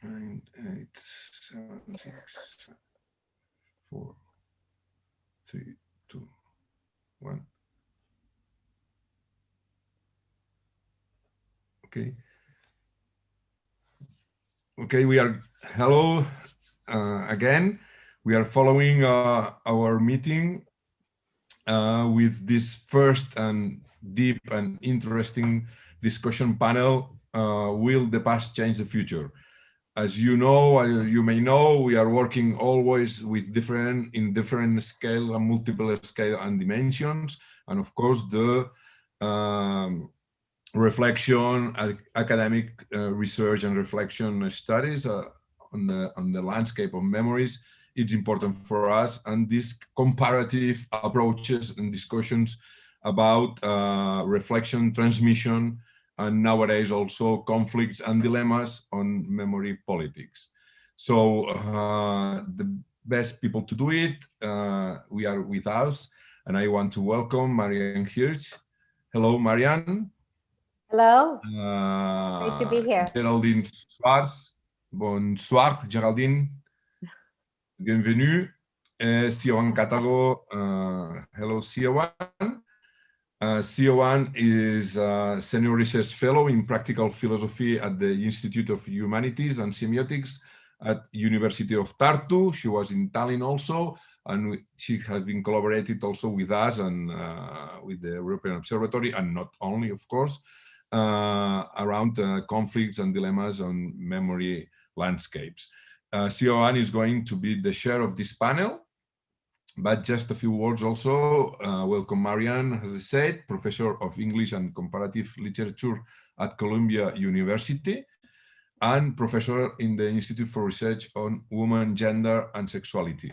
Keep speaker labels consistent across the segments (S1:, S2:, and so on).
S1: 9, 8, 7, 6, 4, 3, 2, 1. Okay. Okay, we are, hello again. We are following our meeting with this first and deep and interesting discussion panel, Will the Past Change the Future? As you know, you may know, we are working always with different scale and multiple scale and dimensions. And of course, the reflection, academic research and reflection studies on the landscape of memories, it's important for us. And these comparative approaches and discussions about reflection, transmission, and nowadays also conflicts and dilemmas on memory politics. So the best people to do it, we are with us, and I want to welcome Marianne Hirsch. Hello, Marianne.
S2: Hello, great to be here.
S1: Géraldine Schwarz. Bonsoir, Géraldine. Bienvenue. Siowan Katago. Hello, Siowan. Siowan is a senior research fellow in practical philosophy at the Institute of Humanities and Semiotics at University of Tartu. She was in Tallinn also, and she has been collaborated also with us and with the European Observatory, and not only, of course, around conflicts and dilemmas on memory landscapes. Siowan is going to be the chair of this panel, but just a few words also. Welcome, Marianne, as I said, professor of English and comparative literature at Columbia University, and professor in the Institute for Research on Women, Gender, and Sexuality,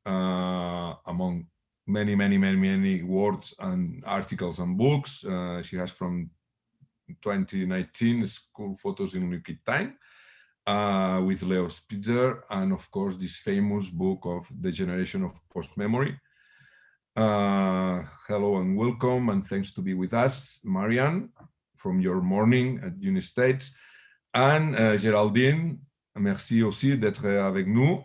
S1: among many words and articles and books. She has from 2019 school photos in liquid time with Leo Spitzer, and of course this famous book of The Generation of Post-Memory. Hello and welcome, and thanks to be with us, Marianne, from your morning at United States, and Géraldine, merci aussi d'être avec nous.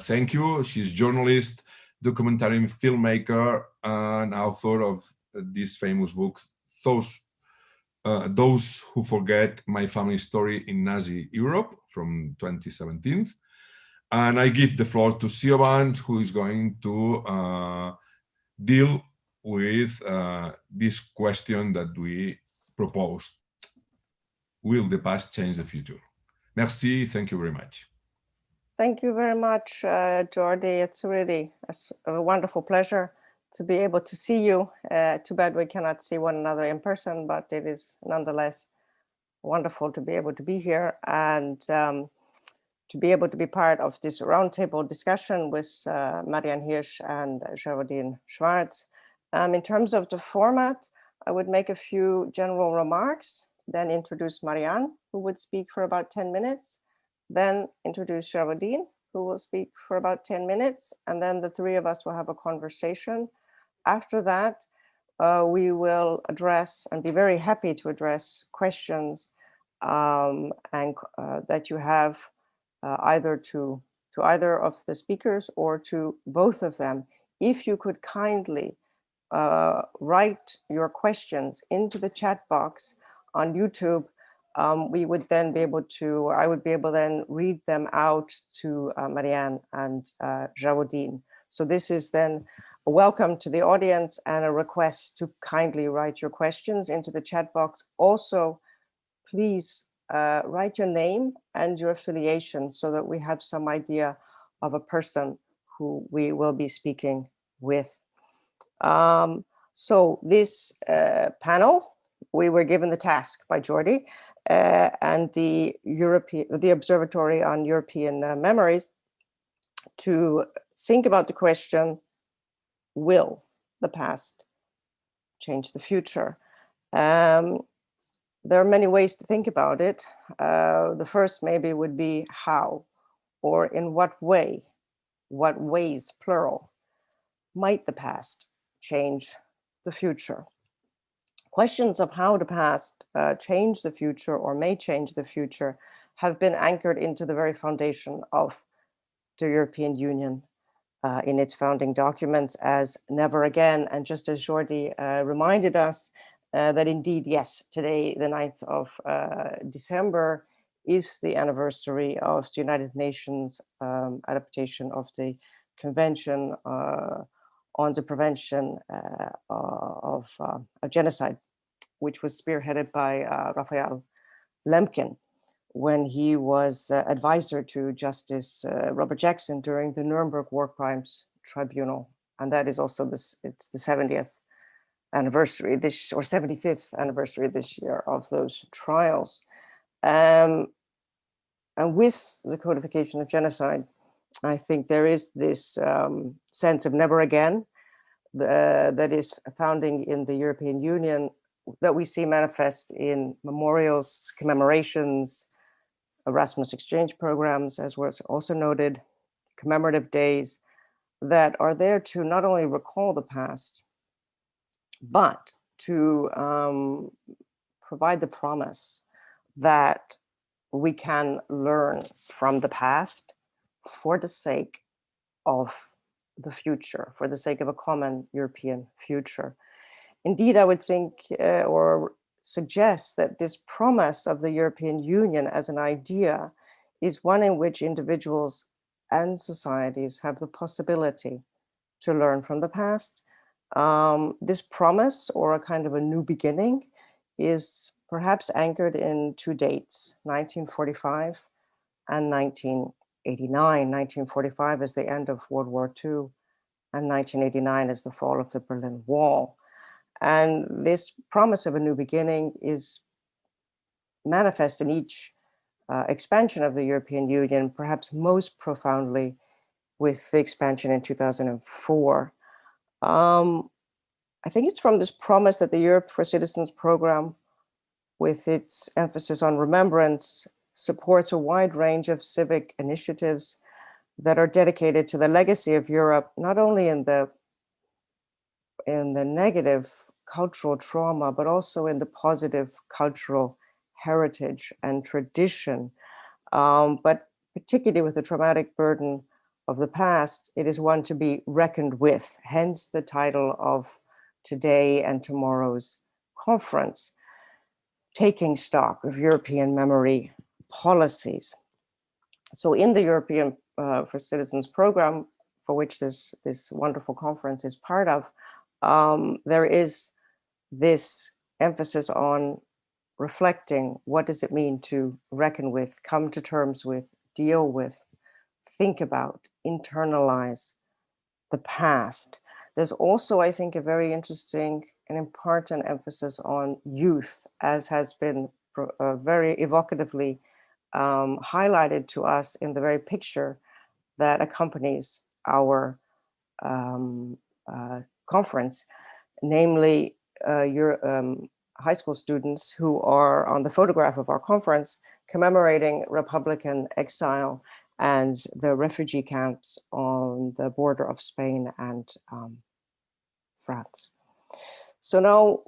S1: Thank you. She's journalist, documentary filmmaker, and author of this famous book, Those Who Forget My Family Story in Nazi Europe from 2017. And I give the floor to Siowan, who is going to deal with this question that we proposed. Will the past change the future? Merci, thank you very much.
S2: Thank you very much, Jordi. It's really a wonderful pleasure to be able to see you. Too bad we cannot see one another in person, but it is nonetheless wonderful to be able to be here and to be able to be part of this roundtable discussion with Marianne Hirsch and Géraldine Schwarz. In terms of the format, I would make a few general remarks, then introduce Marianne, who would speak for about 10 minutes, then introduce Géraldine, who will speak for about 10 minutes, and then the three of us will have a conversation. After that, we will address and be very happy to address questions that you have either to either of the speakers or to both of them. If you could kindly write your questions into the chat box on YouTube, we would then be able to, I would be able to then read them out to Marianne and Géraldine. So this is then a welcome to the audience and a request to kindly write your questions into the chat box. Also, please write your name and your affiliation so that we have some idea of a person who we will be speaking with. So this panel, we were given the task by Jordi and the Observatory on European Memories to think about the question, will the past change the future? There are many ways to think about it. The first maybe would be how, or in what way, what ways, plural, might the past change the future? Questions of how the past change the future or may change the future have been anchored into the very foundation of the European Union in its founding documents as never again. And just as Jordi reminded us that indeed, yes, today, the 9th of December, is the anniversary of the United Nations adaptation of the Convention on the Prevention of Genocide, which was spearheaded by Raphael Lemkin when he was advisor to Justice Robert Jackson during the Nuremberg War Crimes Tribunal. And that is also it's the 70th anniversary or 75th anniversary this year of those trials. And with the codification of genocide, I think there is this sense of never again that is founding in the European Union that we see manifest in memorials, commemorations, Erasmus exchange programs, as was also noted, commemorative days that are there to not only recall the past, but to provide the promise that we can learn from the past for the sake of the future, for the sake of a common European future. Indeed, I would think or suggest that this promise of the European Union as an idea is one in which individuals and societies have the possibility to learn from the past. This promise, or a kind of a new beginning, is perhaps anchored in two dates, 1945 and 1989. 1945 is the end of World War II, and 1989 is the fall of the Berlin Wall. And this promise of a new beginning is manifest in each expansion of the European Union, perhaps most profoundly with the expansion in 2004. I think it's from this promise that the Europe for Citizens program, with its emphasis on remembrance, supports a wide range of civic initiatives that are dedicated to the legacy of Europe, not only in the negative cultural trauma, but also in the positive cultural heritage and tradition. But particularly with the traumatic burden of the past, it is one to be reckoned with, hence the title of today and tomorrow's conference, Taking Stock of European Memory Policies. So in the European for Citizens program, for which this wonderful conference is part of, there is this emphasis on reflecting what does it mean to reckon with, come to terms with, deal with, think about, internalize the past. There's also, I think, a very interesting and important emphasis on youth, as has been very evocatively highlighted to us in the very picture that accompanies our conference, namely high school students who are on the photograph of our conference commemorating Republican exile and the refugee camps on the border of Spain and France. So now,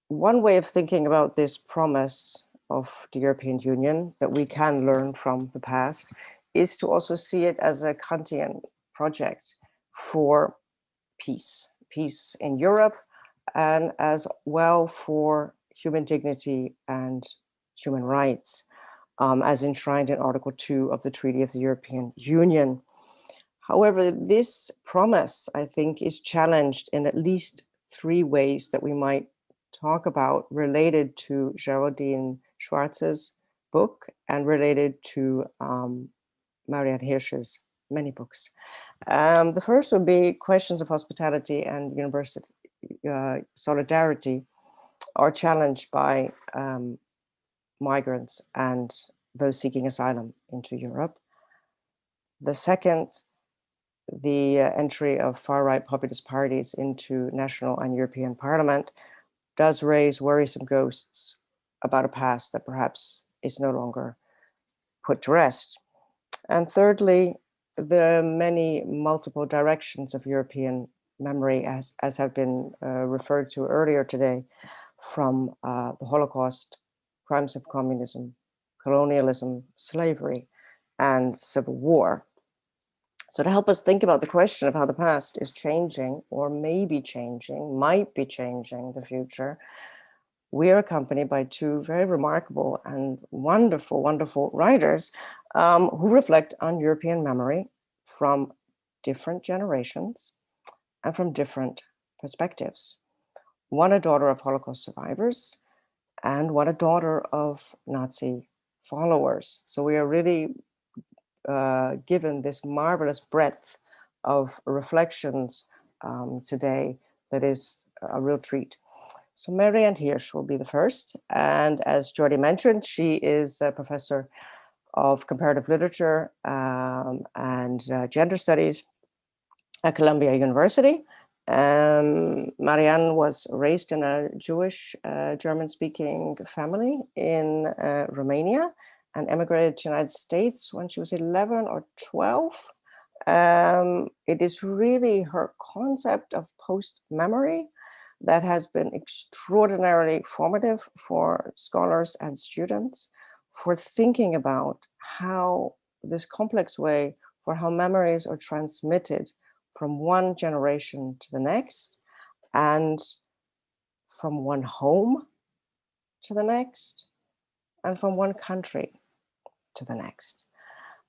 S2: one way of thinking about this promise of the European Union that we can learn from the past is to also see it as a Kantian project for peace in Europe, and as well for human dignity and human rights, as enshrined in Article 2 of the Treaty of the European Union. However, this promise, I think, is challenged in at least three ways that we might talk about, related to Géraldine Schwarz's book and related to Marianne Hirsch's many books. The first would be questions of hospitality and universal solidarity are challenged by migrants and those seeking asylum into Europe. The second, the entry of far-right populist parties into national and European Parliament does raise worrisome ghosts about a past that perhaps is no longer put to rest. And thirdly, the many multiple directions of European memory, as have been referred to earlier today, from the Holocaust, crimes of communism, colonialism, slavery, and civil war. So to help us think about the question of how the past is changing, or maybe changing, might be changing the future, we are accompanied by two very remarkable and wonderful, wonderful writers who reflect on European memory from different generations and from different perspectives. One a daughter of Holocaust survivors, and one a daughter of Nazi followers. So we are really given this marvelous breadth of reflections today that is a real treat. So Marianne Hirsch will be the first. And as Jordi mentioned, she is a professor of comparative literature and gender studies at Columbia University. Marianne was raised in a Jewish German-speaking family in Romania and emigrated to the United States when she was 11 or 12. It is really her concept of post-memory that has been extraordinarily formative for scholars and students for thinking about how this complex way for how memories are transmitted from one generation to the next and from one home to the next and from one country to the next.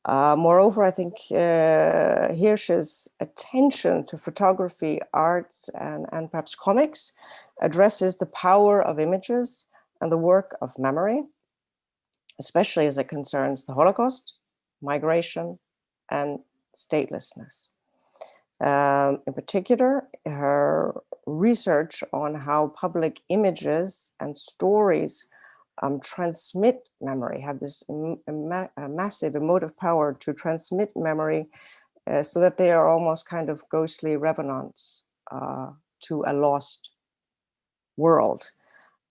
S2: Moreover, I think Hirsch's attention to photography, arts, and perhaps comics addresses the power of images and the work of memory, especially as it concerns the Holocaust, migration, and statelessness. In particular, her research on how public images and stories transmit memory, have this massive emotive power to transmit memory so that they are almost kind of ghostly revenants to a lost world.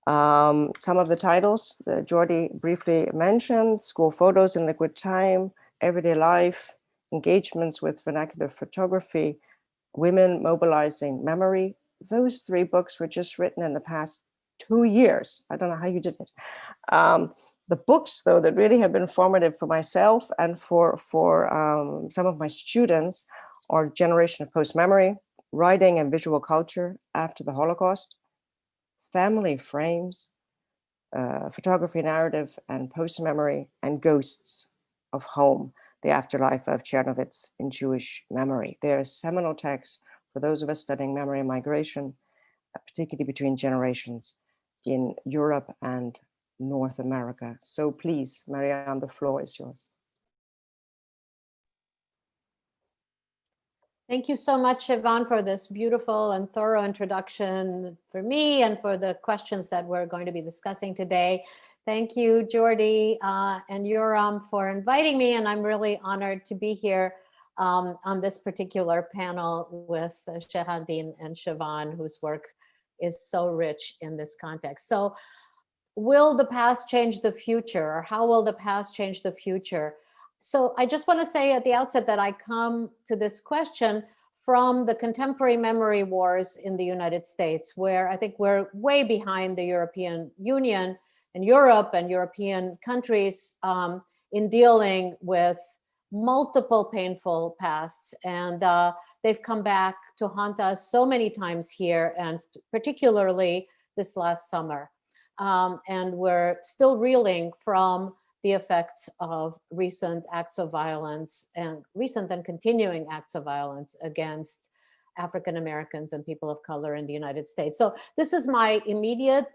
S2: Some of the titles that Jordi briefly mentioned: School Photos in Liquid Time, Everyday Life, Engagements with Vernacular Photography, Women Mobilizing Memory. Those three books were just written in the past 2 years. I don't know how you did it. The books, though, that really have been formative for myself and for some of my students are Generation of Post-Memory, Writing and Visual Culture After the Holocaust, Family Frames, Photography, Narrative, and Post-Memory, and Ghosts of Home, The Afterlife of Chernovitz in Jewish Memory. They are seminal texts for those of us studying memory and migration, particularly between generations in Europe and North America. So please, Marianne, the floor is yours.
S3: Thank you so much, Siobhan, for this beautiful and thorough introduction for me and for the questions that we're going to be discussing today. Thank you, Jordi and Yoram, for inviting me, and I'm really honored to be here on this particular panel with Géraldine and Siobhan, whose work is so rich in this context. So, will the past change the future, or how will the past change the future? So I just want to say at the outset that I come to this question from the contemporary memory wars in the United States, where I think we're way behind the European Union and Europe and European countries in dealing with multiple painful pasts. And they've come back to haunt us so many times here, and particularly this last summer. And we're still reeling from the effects of recent acts of violence and recent and continuing acts of violence against African Americans and people of color in the United States. So this is my immediate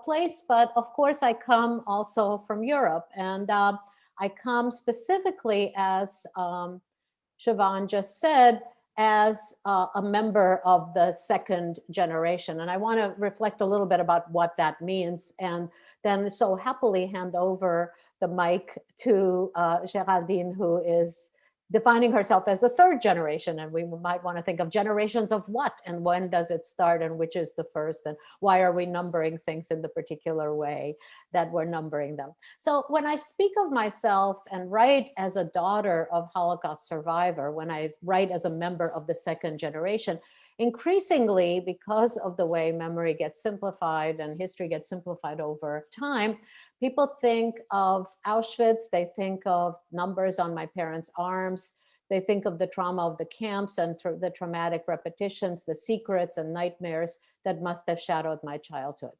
S3: place, but of course I come also from Europe, and I come specifically, as Siobhan just said, as a member of the second generation. And I want to reflect a little bit about what that means, and then so happily hand over the mic to Géraldine, who is defining herself as a third generation. And we might want to think of generations of what, and when does it start, and which is the first, and why are we numbering things in the particular way that we're numbering them. So when I speak of myself and write as a daughter of Holocaust survivor, when I write as a member of the second generation, increasingly, because of the way memory gets simplified and history gets simplified over time, people think of Auschwitz, they think of numbers on my parents' arms, they think of the trauma of the camps and the traumatic repetitions, the secrets and nightmares that must have shadowed my childhood.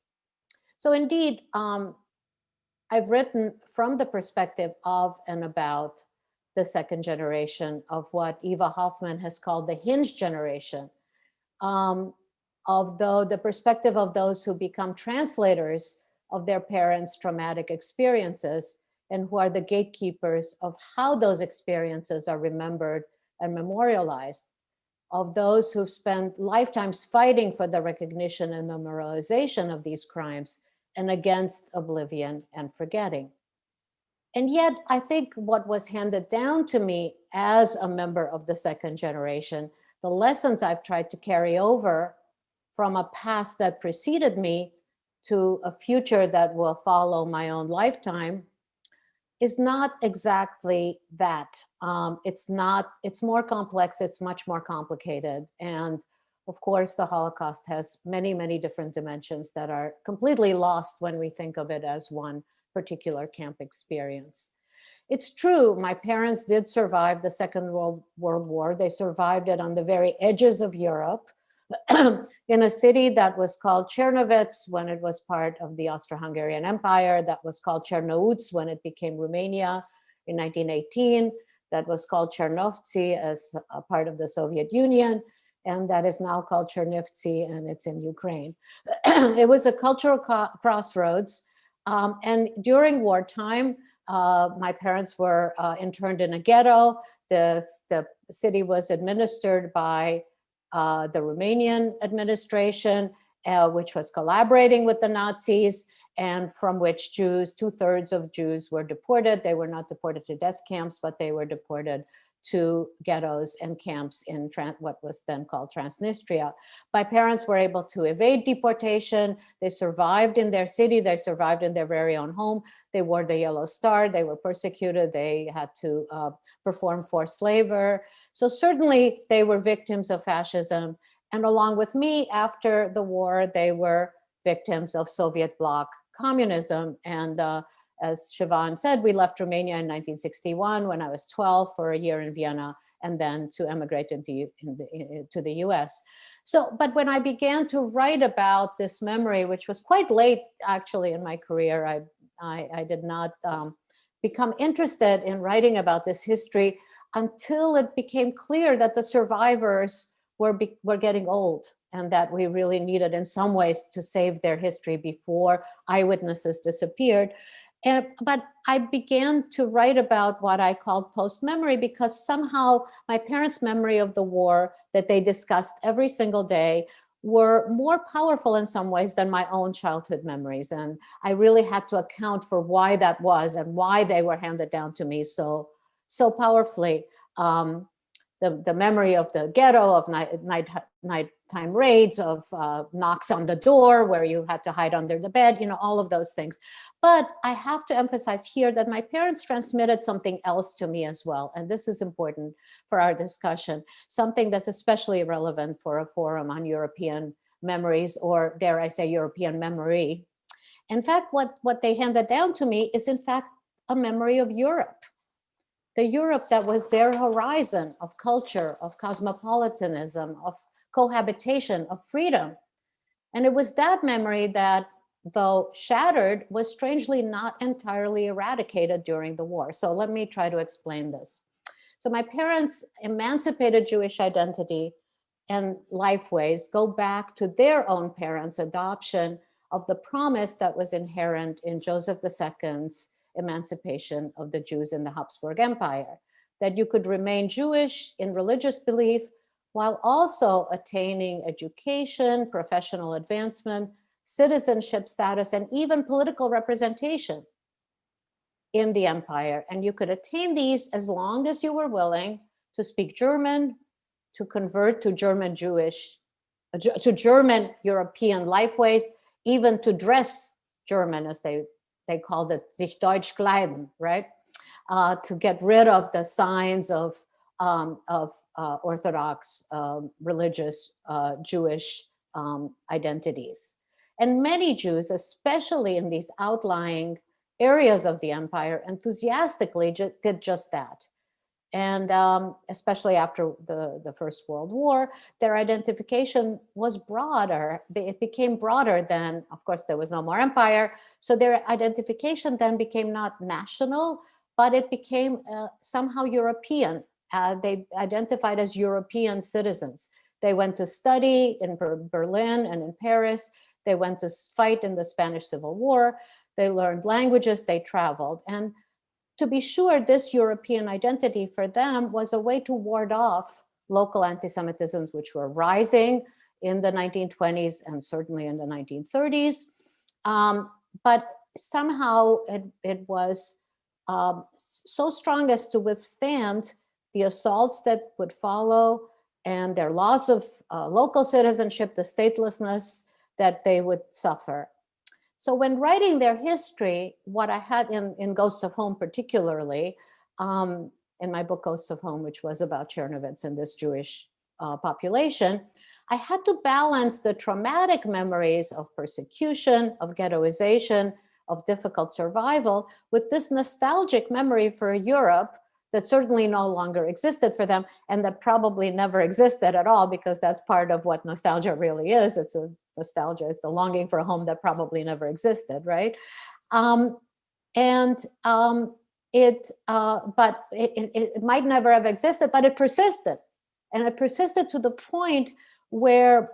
S3: So indeed, I've written from the perspective of and about the second generation of what Eva Hoffman has called the hinge generation, of the perspective of those who become translators of their parents' traumatic experiences and who are the gatekeepers of how those experiences are remembered and memorialized, of those who've spent lifetimes fighting for the recognition and memorialization of these crimes and against oblivion and forgetting. And yet, I think what was handed down to me as a member of the second generation, the lessons I've tried to carry over from a past that preceded me to a future that will follow my own lifetime, is not exactly that. It's more complex, it's much more complicated. And of course, the Holocaust has many, many different dimensions that are completely lost when we think of it as one particular camp experience. It's true, my parents did survive the Second World War. They survived it on the very edges of Europe, in a city that was called Czernowitz when it was part of the Austro-Hungarian Empire, that was called Czernowitz when it became Romania in 1918, that was called Chernovtsi as a part of the Soviet Union, and that is now called Chernivtsi, and it's in Ukraine. It was a cultural crossroads, and during wartime, my parents were interned in a ghetto. The city was administered by the Romanian administration, which was collaborating with the Nazis, and from which Jews, 2/3 of Jews were deported. They were not deported to death camps, but they were deported to ghettos and camps in what was then called Transnistria. My parents were able to evade deportation. They survived in their city. They survived in their very own home. They wore the yellow star. They were persecuted. They had to perform forced labor. So certainly they were victims of fascism. And along with me, after the war, they were victims of Soviet bloc communism. And as Siobhan said, we left Romania in 1961 when I was 12 for a year in Vienna, and then to emigrate to the US. So, but when I began to write about this memory, which was quite late actually in my career, I did not become interested in writing about this history until it became clear that the survivors were getting old, and that we really needed in some ways to save their history before eyewitnesses disappeared. But I began to write about what I called post-memory, because somehow my parents' memory of the war that they discussed every single day were more powerful in some ways than my own childhood memories. And I really had to account for why that was and why they were handed down to me so powerfully. The memory of the ghetto, of nighttime raids, of knocks on the door where you had to hide under the bed, all of those things. But I have to emphasize here that my parents transmitted something else to me as well. And this is important for our discussion, something that's especially relevant for a forum on European memories, or dare I say European memory. In fact, what they handed down to me is in fact a memory of Europe. The Europe that was their horizon of culture, of cosmopolitanism, of cohabitation, of freedom. And it was that memory that, though shattered, was strangely not entirely eradicated during the war. So let me try to explain this. So my parents' emancipated Jewish identity and lifeways go back to their own parents' adoption of the promise that was inherent in Joseph II's emancipation of the Jews in the Habsburg Empire, that you could remain Jewish in religious belief while also attaining education, professional advancement, citizenship status, and even political representation in the empire. And you could attain these as long as you were willing to speak German, to convert to German European lifeways, even to dress German, as they called it, sich Deutsch kleiden, right? To get rid of the signs of Orthodox religious Jewish identities. And many Jews, especially in these outlying areas of the empire, enthusiastically did just that. And especially after the First World War, their identification was broader. It became broader than, of course, there was no more empire. So their identification then became not national, but it became somehow European. They identified as European citizens. They went to study in Berlin and in Paris. They went to fight in the Spanish Civil War. They learned languages, they traveled. And to be sure, this European identity for them was a way to ward off local anti-Semitisms, which were rising in the 1920s and certainly in the 1930s. But somehow it was so strong as to withstand the assaults that would follow and their loss of local citizenship, the statelessness that they would suffer. So when writing their history, what I had in Ghosts of Home particularly, in my book Ghosts of Home, which was about Chernovitz and this Jewish population, I had to balance the traumatic memories of persecution, of ghettoization, of difficult survival with this nostalgic memory for Europe that certainly no longer existed for them and that probably never existed at all, because that's part of what nostalgia really is. It's a nostalgia, it's a longing for a home that probably never existed, right? But it might never have existed, but it persisted. And it persisted to the point where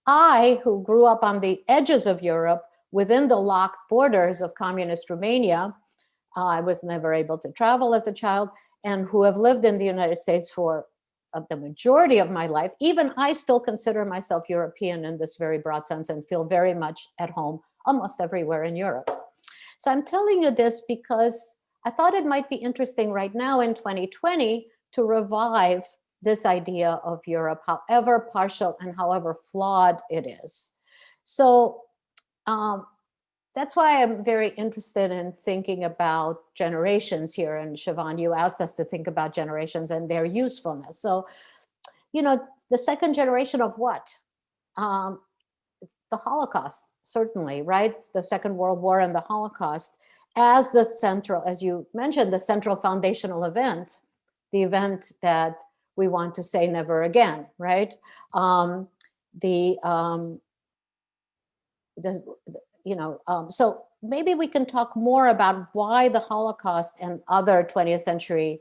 S3: I, who grew up on the edges of Europe, within the locked borders of communist Romania, I was never able to travel as a child, and who have lived in the United States for the majority of my life, even I still consider myself European in this very broad sense and feel very much at home almost everywhere in Europe. So I'm telling you this because I thought it might be interesting right now in 2020 to revive this idea of Europe, however partial and however flawed it is. So that's why I'm very interested in thinking about generations here. And Siobhan, you asked us to think about generations and their usefulness. So, you know, the second generation of what? The Holocaust, certainly, right? The Second World War and the Holocaust as the central, as you mentioned, the central foundational event, the event that we want to say never again, right? So maybe we can talk more about why the Holocaust and other 20th century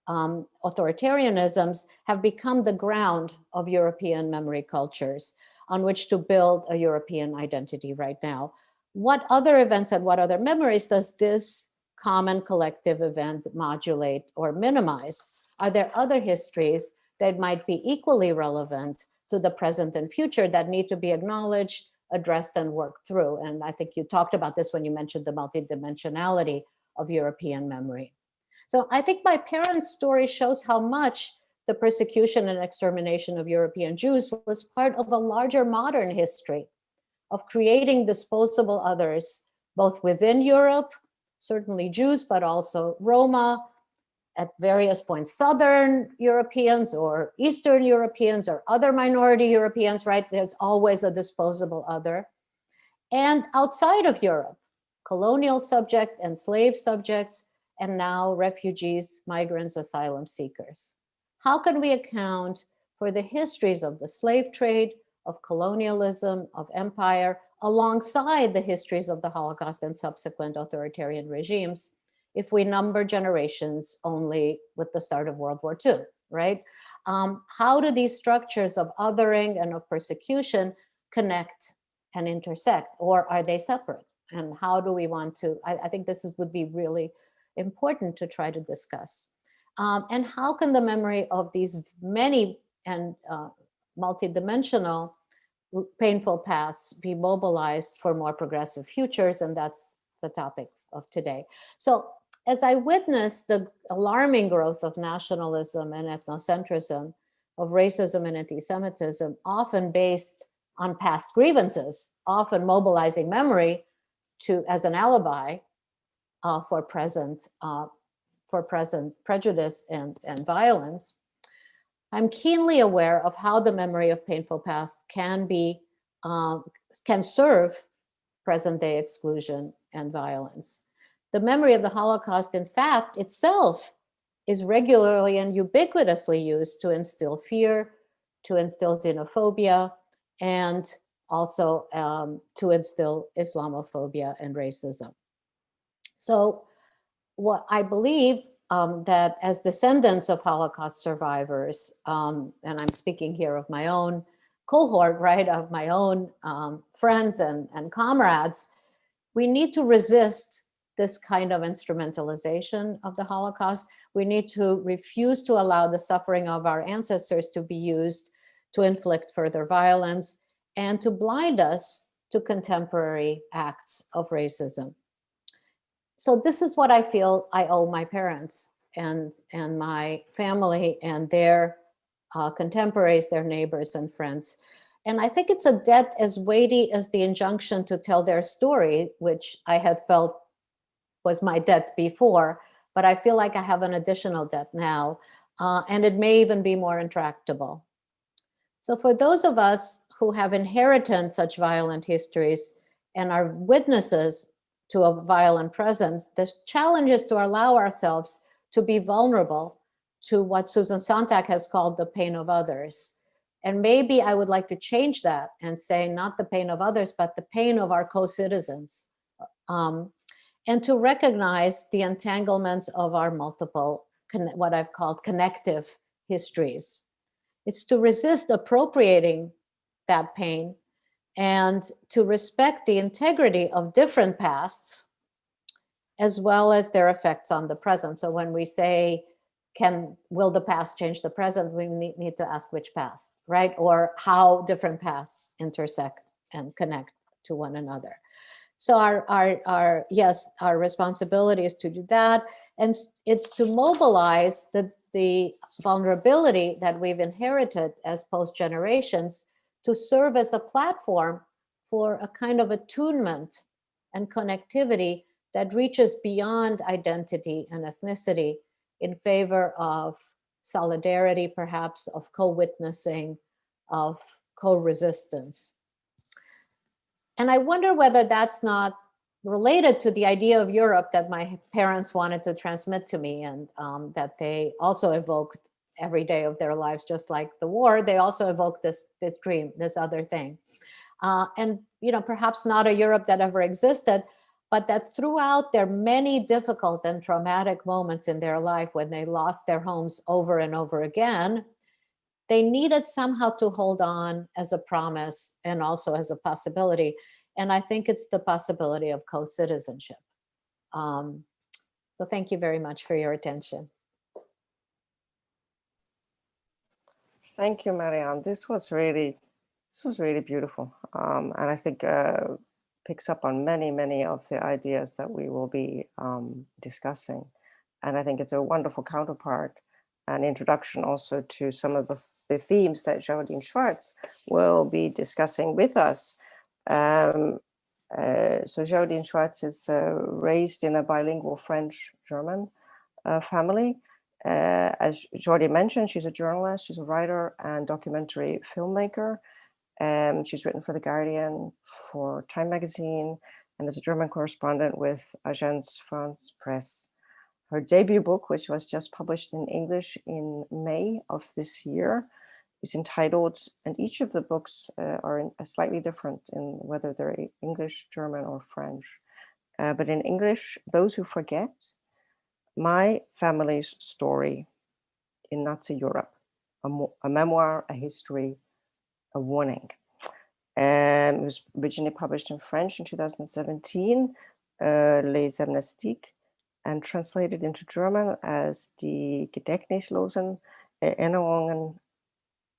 S3: authoritarianisms have become the ground of European memory cultures on which to build a European identity right now. What other events and what other memories does this common collective event modulate or minimize? Are there other histories that might be equally relevant to the present and future that need to be acknowledged, addressed, and worked through? And I think you talked about this when you mentioned the multidimensionality of European memory. So I think my parents' story shows how much the persecution and extermination of European Jews was part of a larger modern history of creating disposable others, both within Europe, certainly Jews, but also Roma, at various points, Southern Europeans or Eastern Europeans or other minority Europeans, right? There's always a disposable other. And outside of Europe, colonial subject and slave subjects, and now refugees, migrants, asylum seekers. How can we account for the histories of the slave trade, of colonialism, of empire, alongside the histories of the Holocaust and subsequent authoritarian regimes, if we number generations only with the start of World War II, right? How do these structures of othering and of persecution connect and intersect, or are they separate? And how do we want to, I think this would be really important to try to discuss. And how can the memory of these many and multidimensional painful pasts be mobilized for more progressive futures? And that's the topic of today. So as I witnessed the alarming growth of nationalism and ethnocentrism, of racism and anti-Semitism, often based on past grievances, often mobilizing memory as an alibi for present prejudice and violence, I'm keenly aware of how the memory of painful past can serve present-day exclusion and violence. The memory of the Holocaust, in fact, itself is regularly and ubiquitously used to instill fear, to instill xenophobia, and also to instill Islamophobia and racism. So what I believe that as descendants of Holocaust survivors, and I'm speaking here of my own cohort, right, of my own friends and comrades, we need to resist this kind of instrumentalization of the Holocaust. We need to refuse to allow the suffering of our ancestors to be used to inflict further violence and to blind us to contemporary acts of racism. So this is what I feel I owe my parents and my family and their contemporaries, their neighbors and friends. And I think it's a debt as weighty as the injunction to tell their story, which I had felt was my debt before, but I feel like I have an additional debt now, and it may even be more intractable. So for those of us who have inherited such violent histories and are witnesses to a violent presence, the challenge is to allow ourselves to be vulnerable to what Susan Sontag has called the pain of others. And maybe I would like to change that and say not the pain of others, but the pain of our co-citizens. And to recognize the entanglements of our multiple, what I've called connective histories. It's to resist appropriating that pain and to respect the integrity of different pasts, as well as their effects on the present. So when we say, will the past change the present, we need to ask which past, right? Or how different pasts intersect and connect to one another. So our responsibility is to do that. And it's to mobilize the vulnerability that we've inherited as post generations to serve as a platform for a kind of attunement and connectivity that reaches beyond identity and ethnicity in favor of solidarity, perhaps of co-witnessing, of co-resistance. And I wonder whether that's not related to the idea of Europe that my parents wanted to transmit to me, and that they also evoked every day of their lives, just like the war. They also evoked this dream, this other thing. And perhaps not a Europe that ever existed, but that throughout their many difficult and traumatic moments in their life when they lost their homes over and over again, they needed somehow to hold on as a promise and also as a possibility. And I think it's the possibility of co-citizenship. So thank you very much for your attention.
S2: Thank you, Marianne. This was really beautiful. And I think picks up on many of the ideas that we will be discussing. And I think it's a wonderful counterpart and introduction also to some of the themes that Géraldine Schwarz will be discussing with us. So Géraldine Schwarz is raised in a bilingual French-German family. As Jordi mentioned, she's a journalist, she's a writer and documentary filmmaker. She's written for The Guardian, for Time magazine, and is a German correspondent with Agence France Presse. Her debut book, which was just published in English in May of this year, is entitled, and each of the books are slightly different in whether they're English, German, or French. But in English, Those Who Forget, My Family's Story in Nazi Europe, a memoir, a history, a warning. It was originally published in French in 2017, Les Amnestiques, and translated into German as Die Gedächtnislosen Erinnerungen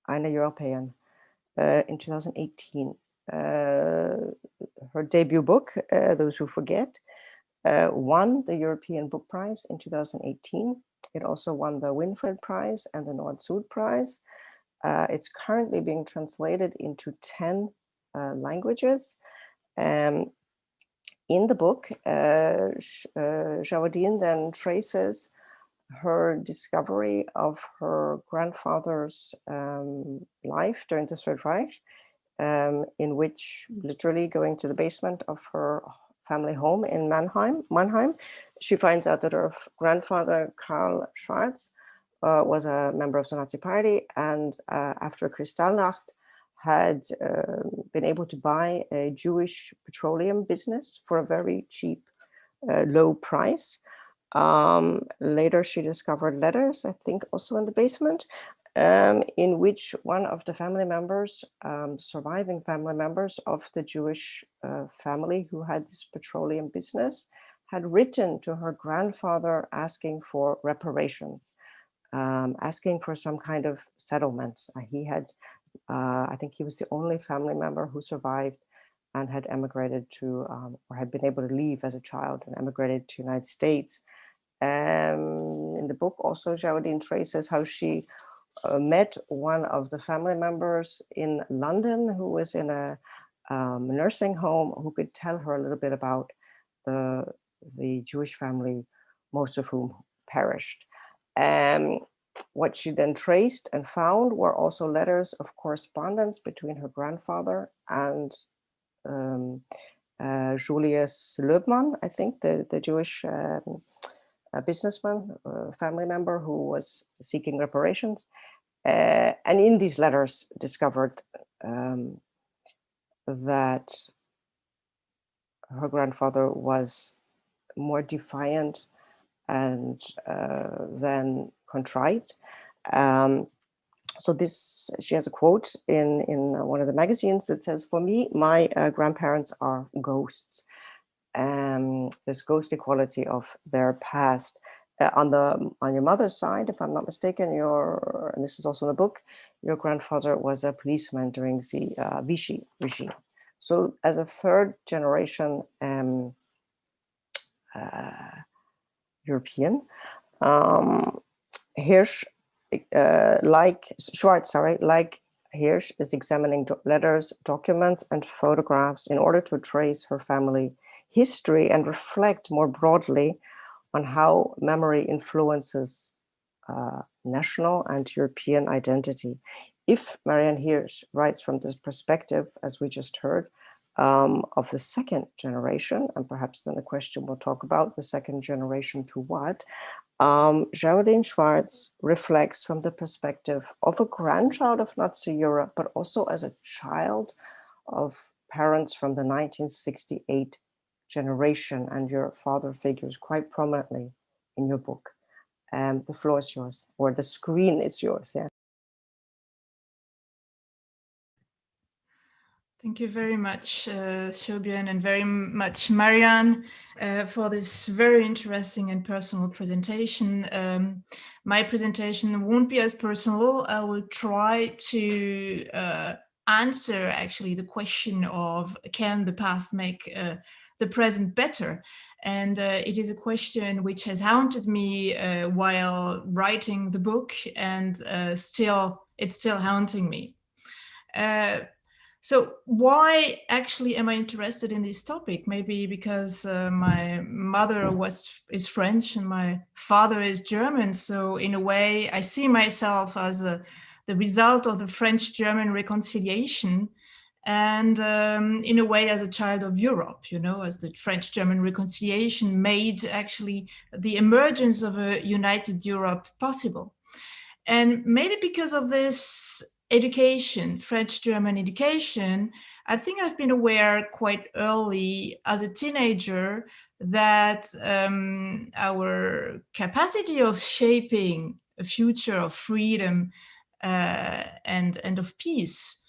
S2: einer Europäen in 2018. Her debut book, Those Who Forget, won the European Book Prize in 2018. It also won the Winfried Prize and the Nord-Süd Prize. It's currently being translated into 10 languages. In the book, Géraldine then traces her discovery of her grandfather's life during the Third Reich, in which, literally going to the basement of her family home in Mannheim, she finds out that her grandfather, Karl Schwarz, was a member of the Nazi Party, and after Kristallnacht had been able to buy a Jewish petroleum business for a very cheap, low price. Later, she discovered letters, I think also in the basement, in which one of the family members, surviving family members of the Jewish family who had this petroleum business, had written to her grandfather asking for reparations, asking for some kind of settlement. He had, I think he was the only family member who survived and had emigrated to, or had been able to leave as a child and emigrated to the United States. In the book also, Géraldine traces how she met one of the family members in London who was in a nursing home, who could tell her a little bit about the Jewish family, most of whom perished. What she then traced and found were also letters of correspondence between her grandfather and Julius Löbmann, I think, the Jewish businessman, family member who was seeking reparations. And in these letters discovered that her grandfather was more defiant and then contrite. So this, she has a quote in one of the magazines that says, "For me, my grandparents are ghosts." This ghostly quality of their past. On your mother's side, if I'm not mistaken, and this is also in the book, your grandfather was a policeman during the Vichy regime. So as a third generation European, Hirsch, like Hirsch, is examining letters, documents, and photographs in order to trace her family history and reflect more broadly on how memory influences national and European identity. If Marianne Hirsch writes from this perspective, as we just heard, of the second generation, and perhaps then the question we'll talk about, the second generation to what, Géraldine Schwarz reflects from the perspective of a grandchild of Nazi Europe, but also as a child of parents from the 1968 generation, and your father figures quite prominently in your book. The floor is yours, or the screen is yours. Yeah.
S4: Thank you very much, Shobian, and very much Marianne, for this very interesting and personal presentation. My presentation won't be as personal. I will try to answer actually the question of, can the past make the present better? And it is a question which has haunted me while writing the book, and it's still haunting me. So why actually am I interested in this topic? Maybe because my mother is French and my father is German. So in a way, I see myself as the result of the French-German reconciliation, and in a way as a child of Europe, as the French-German reconciliation made actually the emergence of a united Europe possible. And maybe because of this education, French-German education, I think I've been aware quite early as a teenager that our capacity of shaping a future of freedom and of peace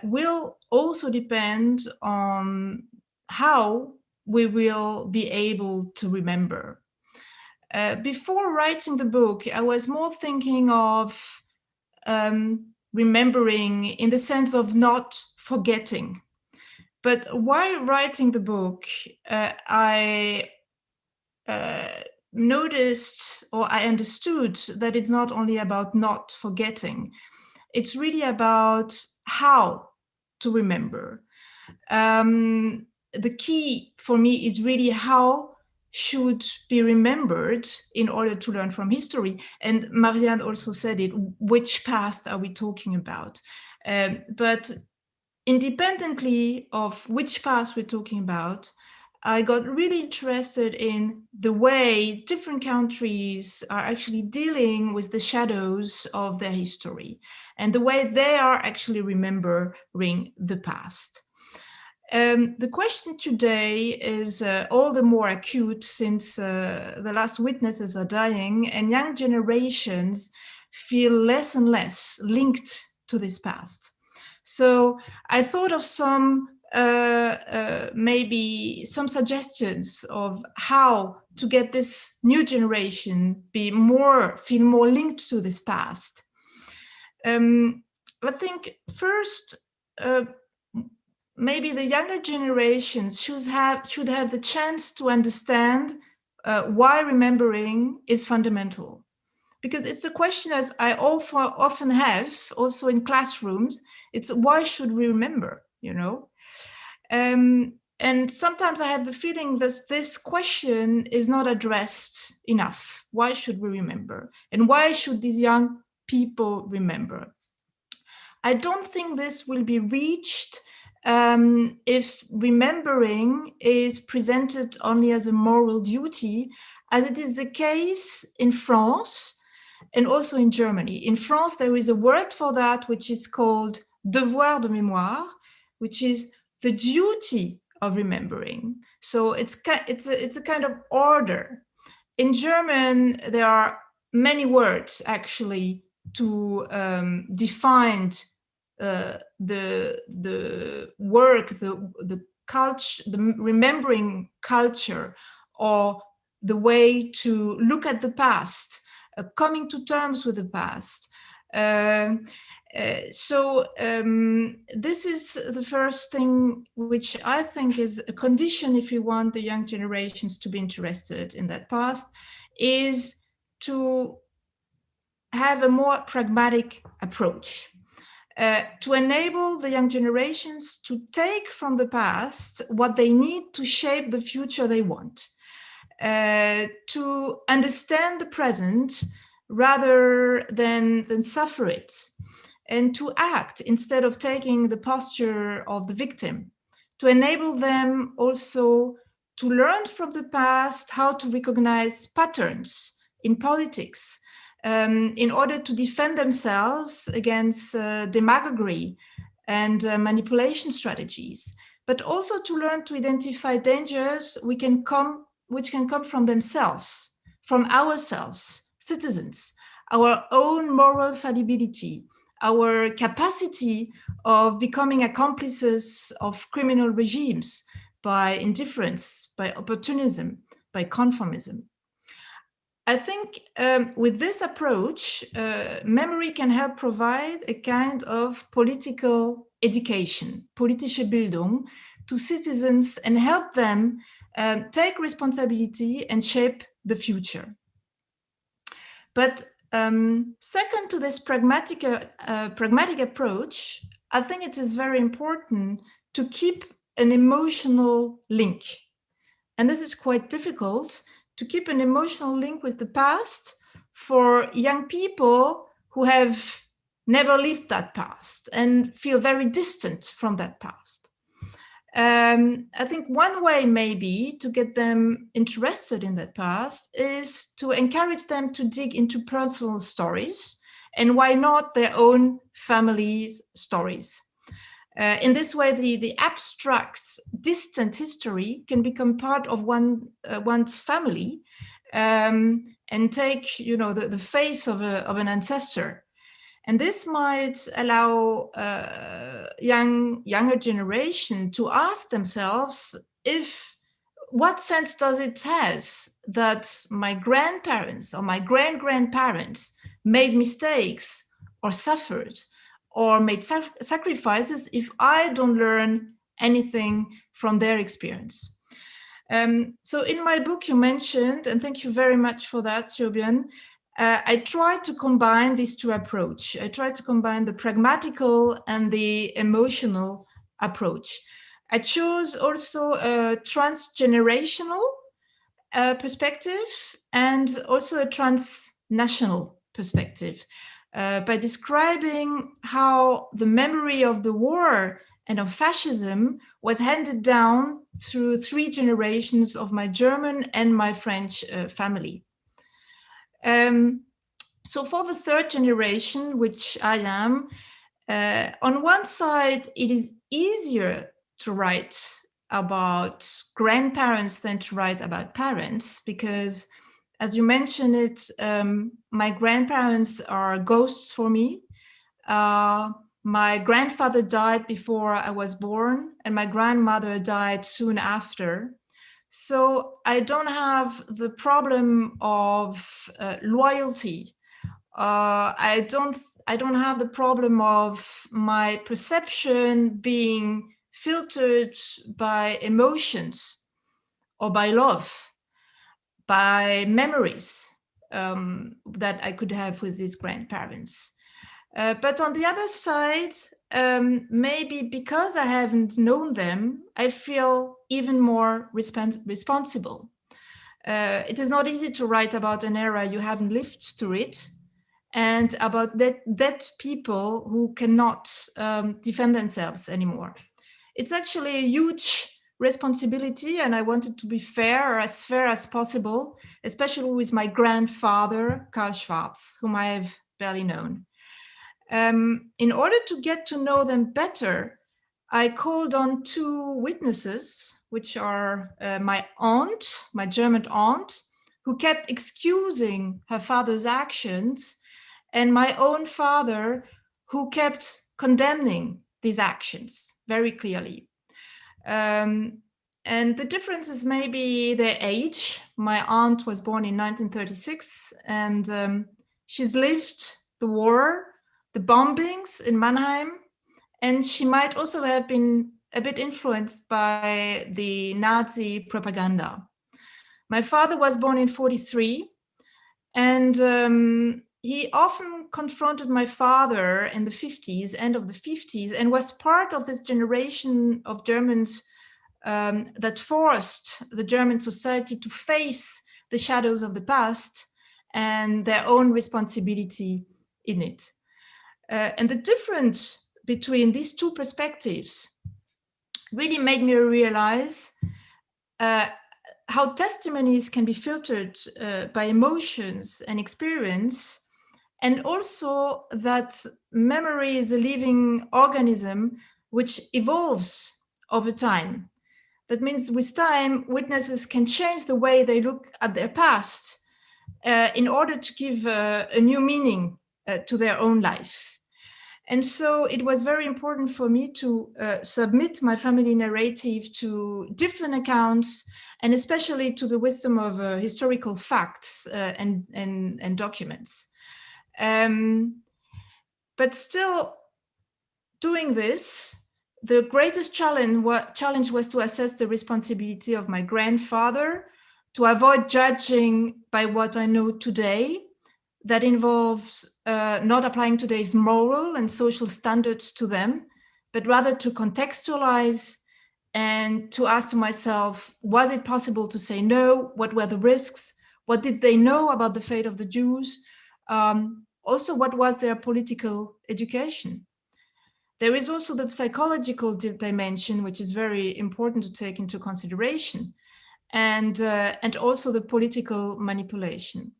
S4: will also depend on how we will be able to remember. Before writing the book, I was more thinking of remembering in the sense of not forgetting. But while writing the book, I noticed, or I understood, that it's not only about not forgetting. It's really about how to remember. The key for me is really how should be remembered in order to learn from history. And Marianne also said it, which past are we talking about? But independently of which past we're talking about, I got really interested in the way different countries are actually dealing with the shadows of their history and the way they are actually remembering the past. The question today is all the more acute since the last witnesses are dying and young generations feel less and less linked to this past. So I thought of some maybe some suggestions of how to get this new generation feel more linked to this past. I think first, maybe the younger generations should have the chance to understand why remembering is fundamental. Because it's a question as I often have also in classrooms, it's why should we remember, you know? And sometimes I have the feeling that this question is not addressed enough. Why should we remember? And why should these young people remember? I don't think this will be reached if remembering is presented only as a moral duty, as it is the case in France and also in Germany. In France, there is a word for that, which is called devoir de mémoire, which is the duty of remembering. So it's a kind of order. In German, there are many words actually to define the work, the culture, the remembering culture, or the way to look at the past, coming to terms with the past. This is the first thing which I think is a condition if you want the young generations to be interested in that past, is to have a more pragmatic approach. To enable the young generations to take from the past what they need to shape the future they want, to understand the present rather than suffer it, and to act instead of taking the posture of the victim, to enable them also to learn from the past how to recognize patterns in politics, in order to defend themselves against demagoguery and manipulation strategies, but also to learn to identify dangers which can come from themselves, from ourselves, citizens, our own moral fallibility, our capacity of becoming accomplices of criminal regimes by indifference, by opportunism, by conformism. I think with this approach, memory can help provide a kind of political education, politische Bildung, to citizens and help them take responsibility and shape the future. But second to this pragmatic approach, I think it is very important to keep an emotional link. And this is quite difficult, to keep an emotional link with the past for young people who have never lived that past and feel very distant from that past. I think one way maybe to get them interested in that past is to encourage them to dig into personal stories, and why not their own family's stories. In this way, the abstract, distant history can become part of one's family and take, the face of an ancestor. And this might allow younger generation to ask themselves, what sense does it have that my grandparents or my grandparents made mistakes or suffered or made sacrifices if I don't learn anything from their experience? So in my book you mentioned, and thank you very much for that, Siobhan, I try to combine these two approaches. I try to combine the pragmatical and the emotional approach. I chose also a transgenerational perspective and also a transnational perspective by describing how the memory of the war and of fascism was handed down through 3 generations of my German and my French family. So for the 3rd generation, which I am, on one side, it is easier to write about grandparents than to write about parents, because as you mentioned it, my grandparents are ghosts for me. My grandfather died before I was born, and my grandmother died soon after. So I don't have the problem of loyalty. I don't have the problem of my perception being filtered by emotions or by love, by memories that I could have with these grandparents. But on the other side, maybe because I haven't known them, I feel even more responsible. It is not easy to write about an era you haven't lived through it, and about dead people who cannot defend themselves anymore. It's actually a huge responsibility, and I wanted to be fair as possible, especially with my grandfather, Karl Schwarz, whom I have barely known. In order to get to know them better, I called on 2 witnesses, which are my aunt, my German aunt, who kept excusing her father's actions, and my own father, who kept condemning these actions very clearly. And the difference is maybe their age. My aunt was born in 1936, and she's lived the war, the bombings in Mannheim, and she might also have been a bit influenced by the Nazi propaganda. My father was born in 1943, and he often confronted my father in the 50s, end of the 50s, and was part of this generation of Germans that forced the German society to face the shadows of the past and their own responsibility in it. And the difference between these 2 perspectives really made me realize how testimonies can be filtered by emotions and experience, and also that memory is a living organism which evolves over time. That means with time, witnesses can change the way they look at their past in order to give a new meaning to their own life. And so it was very important for me to submit my family narrative to different accounts, and especially to the wisdom of historical facts and documents. But still, doing this, the greatest challenge was to assess the responsibility of my grandfather, to avoid judging by what I know today. That involves not applying today's moral and social standards to them, but rather to contextualize and to ask to myself, was it possible to say no? What were the risks? What did they know about the fate of the Jews? Also, what was their political education? There is also the psychological dimension, which is very important to take into consideration, and also the political manipulation.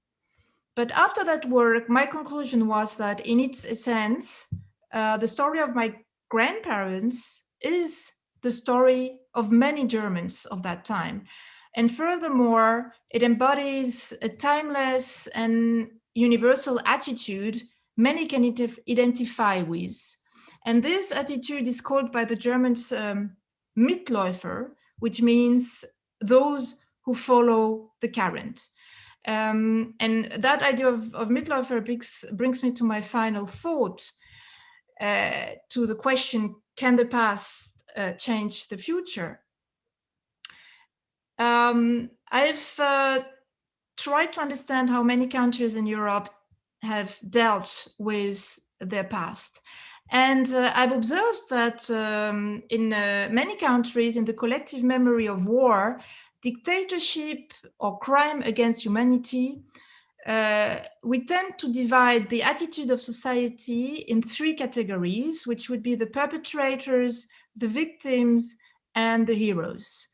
S4: But after that work, my conclusion was that in its essence, the story of my grandparents is the story of many Germans of that time. And furthermore, it embodies a timeless and universal attitude many can identify with. And this attitude is called by the Germans Mitläufer, which means those who follow the current. And that idea of Mitläufer brings me to my final thought, to the question, can the past change the future? I've tried to understand how many countries in Europe have dealt with their past. And I've observed that in many countries, in the collective memory of war, dictatorship or crime against humanity, we tend to divide the attitude of society in three categories, which would be the perpetrators, the victims, and the heroes.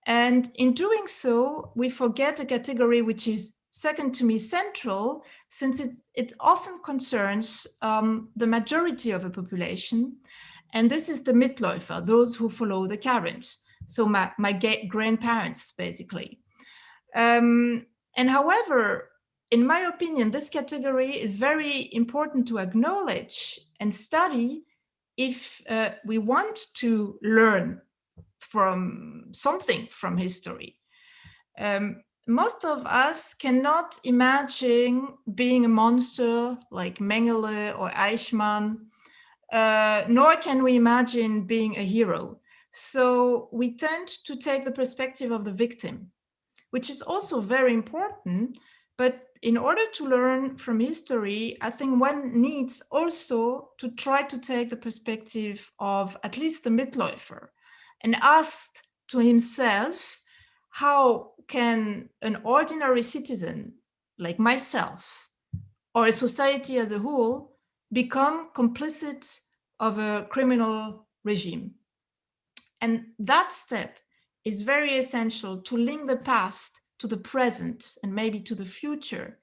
S4: And in doing so, we forget a category which is, second to me, central, since it often concerns the majority of a population. And this is the Mitläufer, those who follow the current. So my grandparents, basically. And however, in my opinion, this category is very important to acknowledge and study if we want to learn from something from history. Most of us cannot imagine being a monster like Mengele or Eichmann, nor can we imagine being a hero. So we tend to take the perspective of the victim, which is also very important. But in order to learn from history, I think one needs also to try to take the perspective of at least the Mitläufer and ask to himself, how can an ordinary citizen like myself or a society as a whole become complicit of a criminal regime? And that step is very essential to link the past to the present and maybe to the future,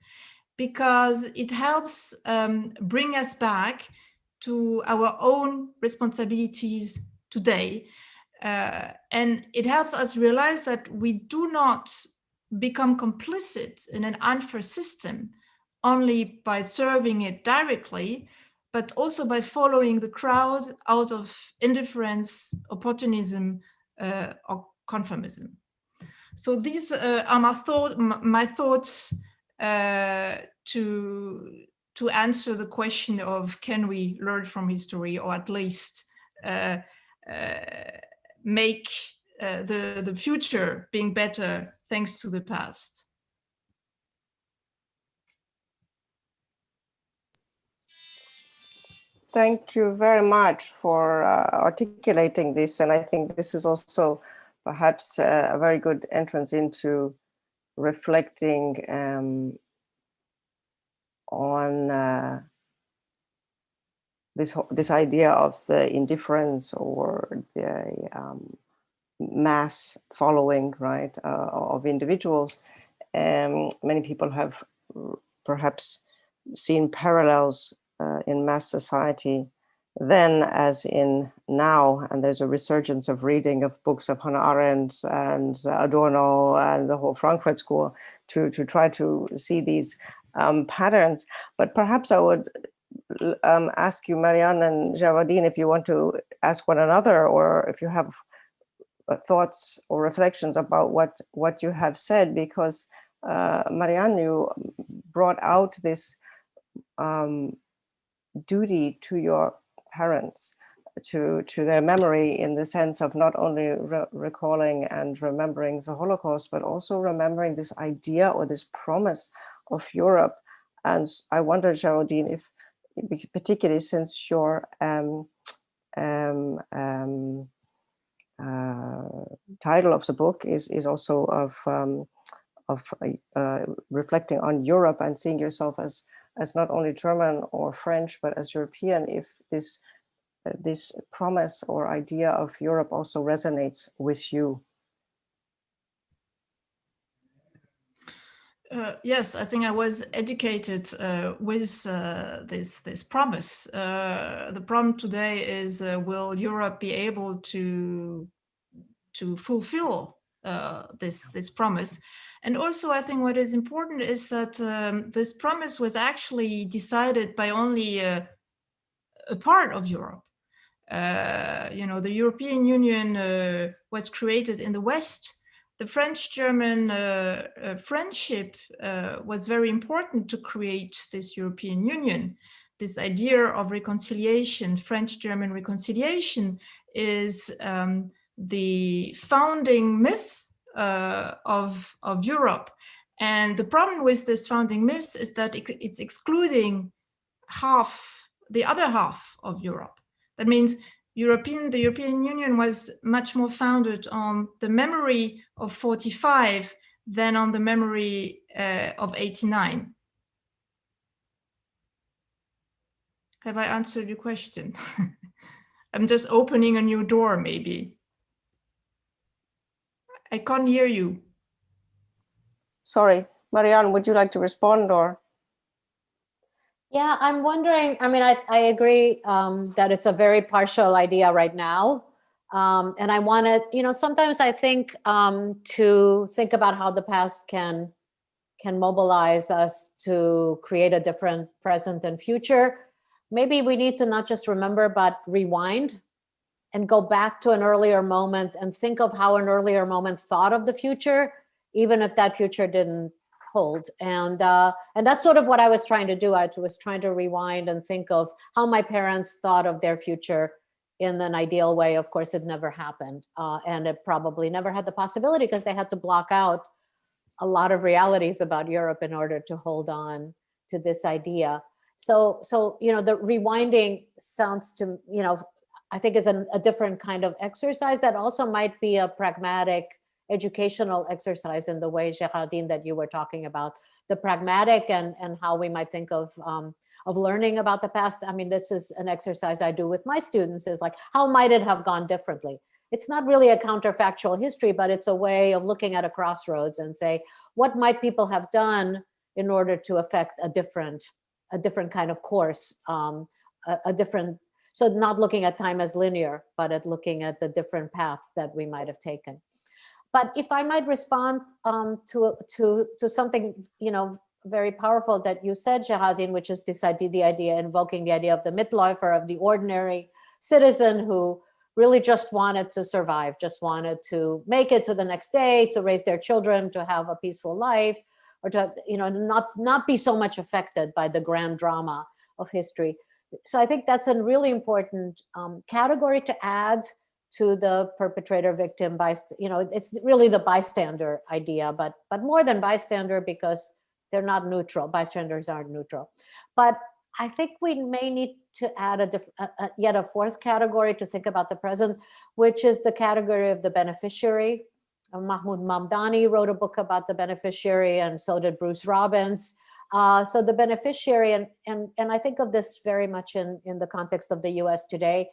S4: because it helps bring us back to our own responsibilities today. And it helps us realize that we do not become complicit in an unfair system only by serving it directly, but also by following the crowd out of indifference, opportunism, or conformism. So these are my thoughts to answer the question of, can we learn from history, or at least make the future being better thanks to the past?
S2: Thank you very much for articulating this. And I think this is also perhaps a very good entrance into reflecting on this idea of the indifference or the mass following, right, of individuals. Many people have perhaps seen parallels in mass society then as in now, and there's a resurgence of reading of books of Hannah Arendt and Adorno and the whole Frankfurt School to try to see these patterns. But perhaps I would ask you, Marianne and Géraldine, if you want to ask one another, or if you have thoughts or reflections about what you have said, because Marianne, you brought out this duty to your parents, to their memory, in the sense of not only recalling and remembering the Holocaust, but also remembering this idea or this promise of Europe. And I wonder, Géraldine, if particularly since your title of the book is also of reflecting on Europe and seeing yourself as not only German or French, but as European, if this promise or idea of Europe also resonates with you.
S4: Yes, I think I was educated with this promise. The problem today is, will Europe be able to fulfill this promise? And also, I think what is important is that this promise was actually decided by only a part of Europe. The European Union was created in the West. The French-German friendship was very important to create this European Union. This idea of reconciliation, French-German reconciliation, is the founding myth of Europe. And the problem with this founding myth is that it's excluding the other half of Europe. That means the European Union was much more founded on the memory of 45 than on the memory of 89. Have I answered your question? I'm just opening a new door, maybe. I can't hear you.
S2: Sorry, Marianne, would you like to respond or?
S3: Yeah, I'm wondering, I mean, I agree that it's a very partial idea right now. And I want to, you know, sometimes I think to think about how the past can mobilize us to create a different present and future. Maybe we need to not just remember, but rewind and go back to an earlier moment and think of how an earlier moment thought of the future, even if that future didn't hold. And that's sort of what I was trying to do. I was trying to rewind and think of how my parents thought of their future in an ideal way. Of course, it never happened. And it probably never had the possibility because they had to block out a lot of realities about Europe in order to hold on to this idea. So you know, the rewinding sounds to, you know, I think is a different kind of exercise that also might be a pragmatic educational exercise in the way, Géraldine, that you were talking about, the pragmatic and how we might think of learning about the past. I mean, this is an exercise I do with my students, is like, how might it have gone differently? It's not really a counterfactual history, but it's a way of looking at a crossroads and say, what might people have done in order to affect a different kind of course, a different, so not looking at time as linear, but at looking at the different paths that we might have taken. But if I might respond to something, you know, very powerful that you said, Géraldine, which is this idea, invoking the idea of the Mitläufer, of the ordinary citizen who really just wanted to survive, just wanted to make it to the next day, to raise their children, to have a peaceful life, or to, you know, not be so much affected by the grand drama of history. So I think that's a really important category to add to the perpetrator victim, you know, it's really the bystander idea, but more than bystander, because they're not neutral. Bystanders aren't neutral. But I think we may need to add yet a fourth category to think about the present, which is the category of the beneficiary. Mahmoud Mamdani wrote a book about the beneficiary, and so did Bruce Robbins. So the beneficiary, and I think of this very much in the context of the US today,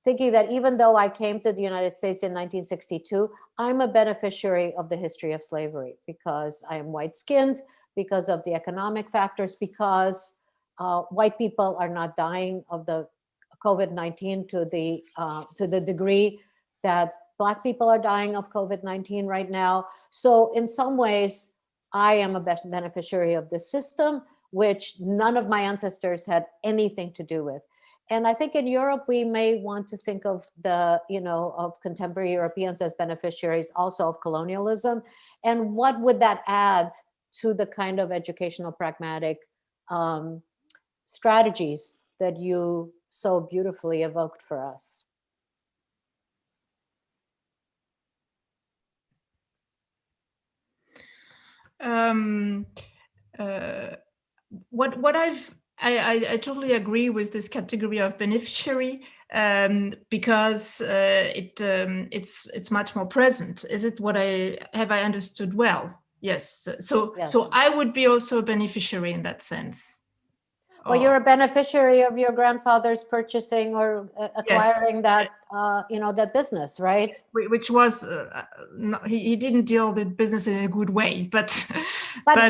S3: thinking that even though I came to the United States in 1962, I'm a beneficiary of the history of slavery because I am white-skinned, because of the economic factors, because white people are not dying of the COVID-19 to the degree that Black people are dying of COVID-19 right now. So in some ways, I am a beneficiary of this system, which none of my ancestors had anything to do with. And I think in Europe, we may want to think of of contemporary Europeans as beneficiaries also of colonialism. And what would that add to the kind of educational pragmatic strategies that you so beautifully evoked for us?
S4: I totally agree with this category of beneficiary because it's much more present. Is it what I understood well? Yes. So
S3: Yes.
S4: So I would be also a beneficiary in that sense.
S3: Well, you're a beneficiary of your grandfather's purchasing or acquiring that, that business, right?
S4: Which was, he didn't deal the business in a good way, but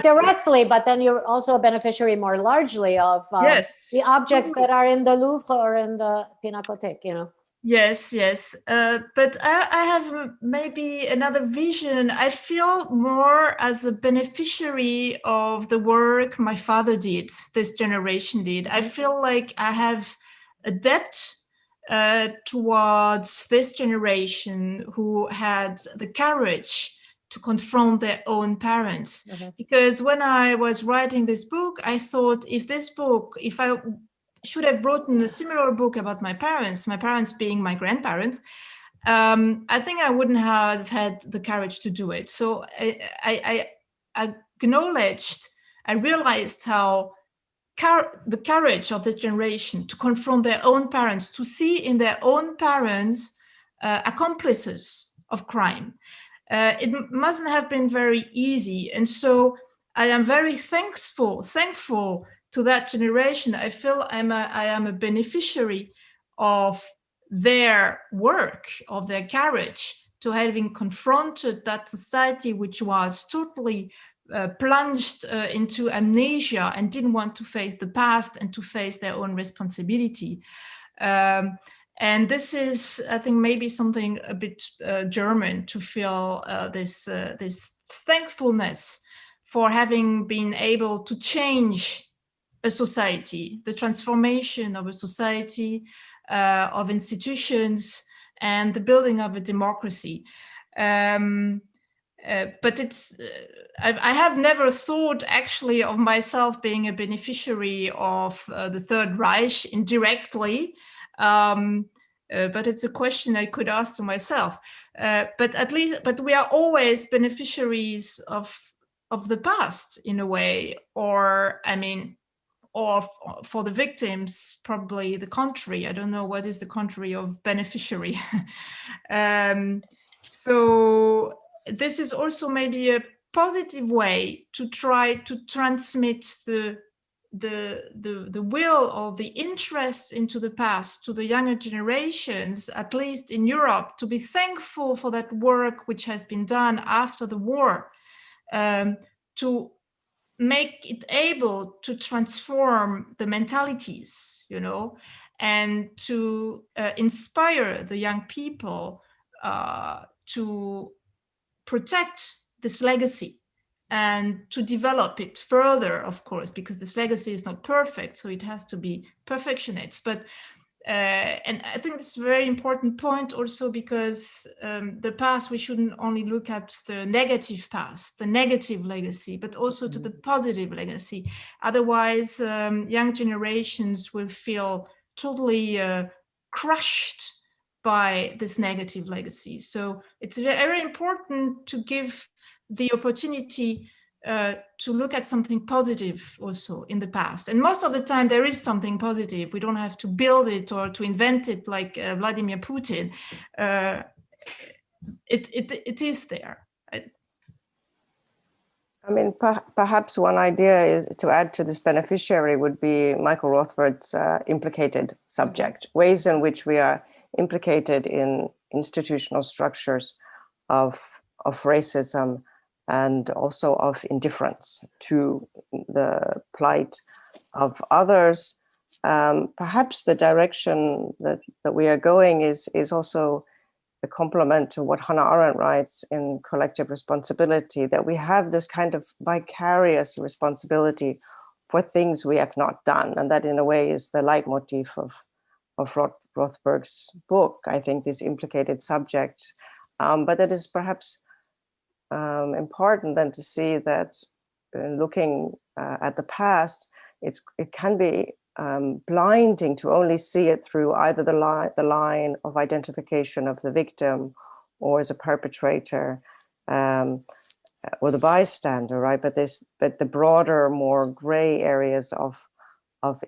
S3: directly, but then you're also a beneficiary more largely of
S4: yes,
S3: the objects that are in the Louvre or in the Pinakothek, you know.
S4: Yes. But I have maybe another vision. I feel more as a beneficiary of the work my father did, this generation did. I feel like I have a debt towards this generation who had the courage to confront their own parents. Because when I was writing this book, I thought if I should have written a similar book about my parents being my grandparents, I think I wouldn't have had the courage to do it. So I realized how the courage of this generation to confront their own parents, to see in their own parents accomplices of crime. It mustn't have been very easy. And so I am very thankful to that generation. I feel I am a beneficiary of their work, of their courage, to having confronted that society which was totally plunged into amnesia and didn't want to face the past and to face their own responsibility. And this is, I think, maybe something a bit German, to feel this thankfulness for having been able to change a society, the transformation of a society, of institutions, and the building of a democracy. But it's, I have never thought actually of myself being a beneficiary of the Third Reich indirectly. But it's a question I could ask to myself. But we are always beneficiaries of the past in a way, or I mean, or for the victims, probably the country. I don't know what is the country of beneficiary. So this is also maybe a positive way to try to transmit the will or the interest into the past to the younger generations, at least in Europe, to be thankful for that work which has been done after the war, to make it able to transform the mentalities, you know, and to inspire the young people to protect this legacy and to develop it further, of course, because this legacy is not perfect, so it has to be perfectionates. But and I think it's a very important point also, because the past, we shouldn't only look at the negative past, the negative legacy, but also to the positive legacy. Otherwise, young generations will feel totally crushed by this negative legacy. So it's very important to give the opportunity to look at something positive also in the past. And most of the time there is something positive. We don't have to build it or to invent it like Vladimir Putin. It is there.
S2: I mean, perhaps one idea is to add to this beneficiary would be Michael Rothbard's implicated subject, ways in which we are implicated in institutional structures of racism and also of indifference to the plight of others. Perhaps the direction that we are going is also a complement to what Hannah Arendt writes in Collective Responsibility, that we have this kind of vicarious responsibility for things we have not done. And that in a way is the leitmotif of Rothbard's book, I think, this implicated subject. But it is perhaps important then to see that looking at the past, it can be blinding to only see it through either the line of identification of the victim or as a perpetrator or the bystander, right? But the broader, more gray areas of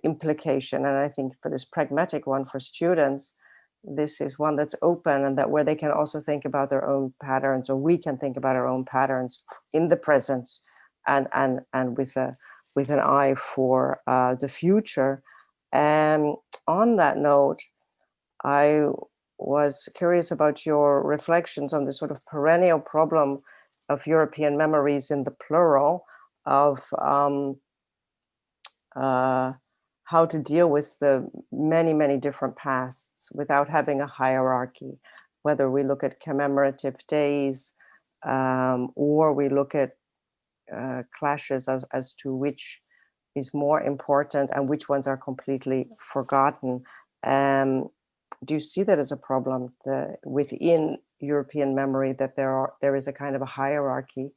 S2: implication. And I think for this pragmatic one for students, this is one that's open and that where they can also think about their own patterns, or we can think about our own patterns in the present and with an eye for the future. And on that note, I was curious about your reflections on this sort of perennial problem of European memories in the plural, of how to deal with the many, many different pasts without having a hierarchy, whether we look at commemorative days or we look at clashes as to which is more important and which ones are completely forgotten. Do you see that as a problem within European memory, that there is a kind of a hierarchy?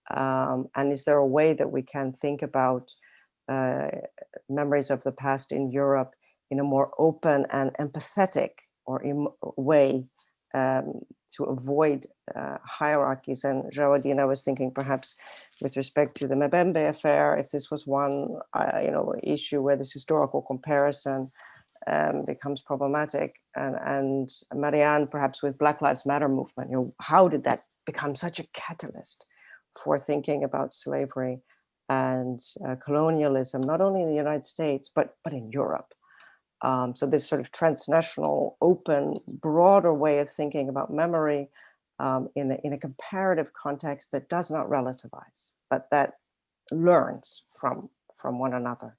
S2: And is there a way that we can think about memories of the past in Europe in a more open and empathetic way to avoid hierarchies. And Géraldine, I was thinking perhaps with respect to the Mbembe affair, if this was one issue where this historical comparison becomes problematic, and Marianne, perhaps with Black Lives Matter movement, how did that become such a catalyst for thinking about slavery and colonialism, not only in the United States, but in Europe? So this sort of transnational, open, broader way of thinking about memory in a comparative context that does not relativize, but that learns from one another.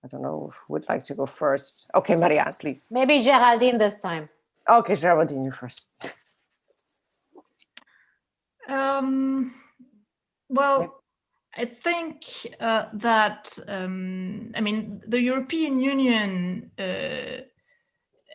S2: I don't know who would like to go first. Okay, Marianne, please.
S3: Maybe Géraldine this time.
S2: Okay, Géraldine, you first.
S4: Well, I think that, the European Union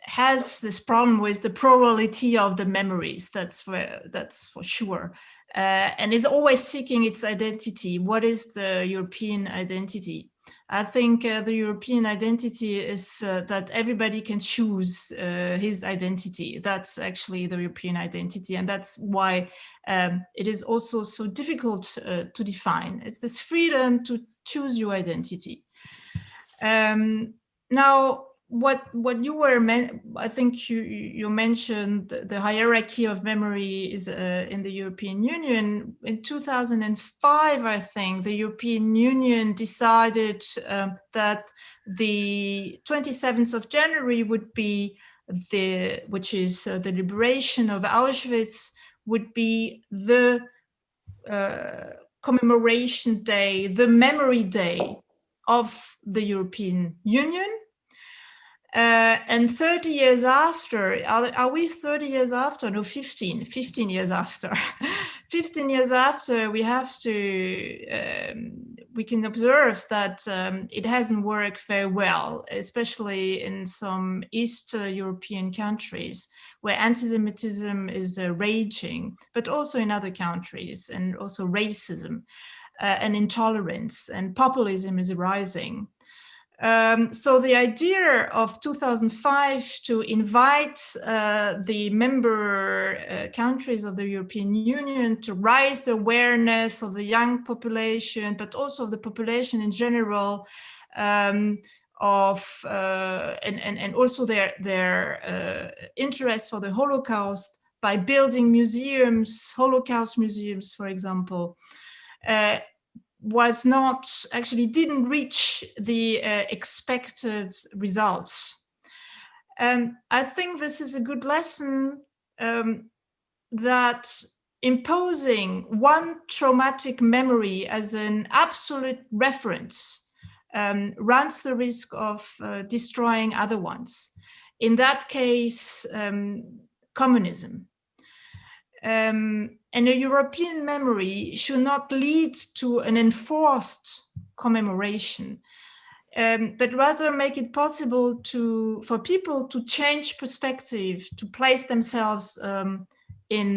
S4: has this problem with the plurality of the memories, that's for sure, and is always seeking its identity. What is the European identity? I think the European identity is that everybody can choose his identity. That's actually the European identity, and that's why it is also so difficult to define. It's this freedom to choose your identity. Now, what you were I think you mentioned the hierarchy of memory is in the European Union. In 2005, I think the European Union decided that the 27th of January would be which is the liberation of Auschwitz, would be the commemoration day, the memory day of the European Union. And 30 years after, are we 30 years after? No, 15 years after. 15 years after, we have to, we can observe that it hasn't worked very well, especially in some East European countries where anti-Semitism is raging, but also in other countries, and also racism and intolerance and populism is rising. So the idea of 2005 to invite the member countries of the European Union to raise the awareness of the young population, but also of the population in general, and also their interest for the Holocaust by building museums, Holocaust museums, for example, was not actually didn't reach the expected results. I think this is a good lesson that imposing one traumatic memory as an absolute reference runs the risk of destroying other ones. In that case, communism. And a European memory should not lead to an enforced commemoration, but rather make it possible for people to change perspective, to place themselves in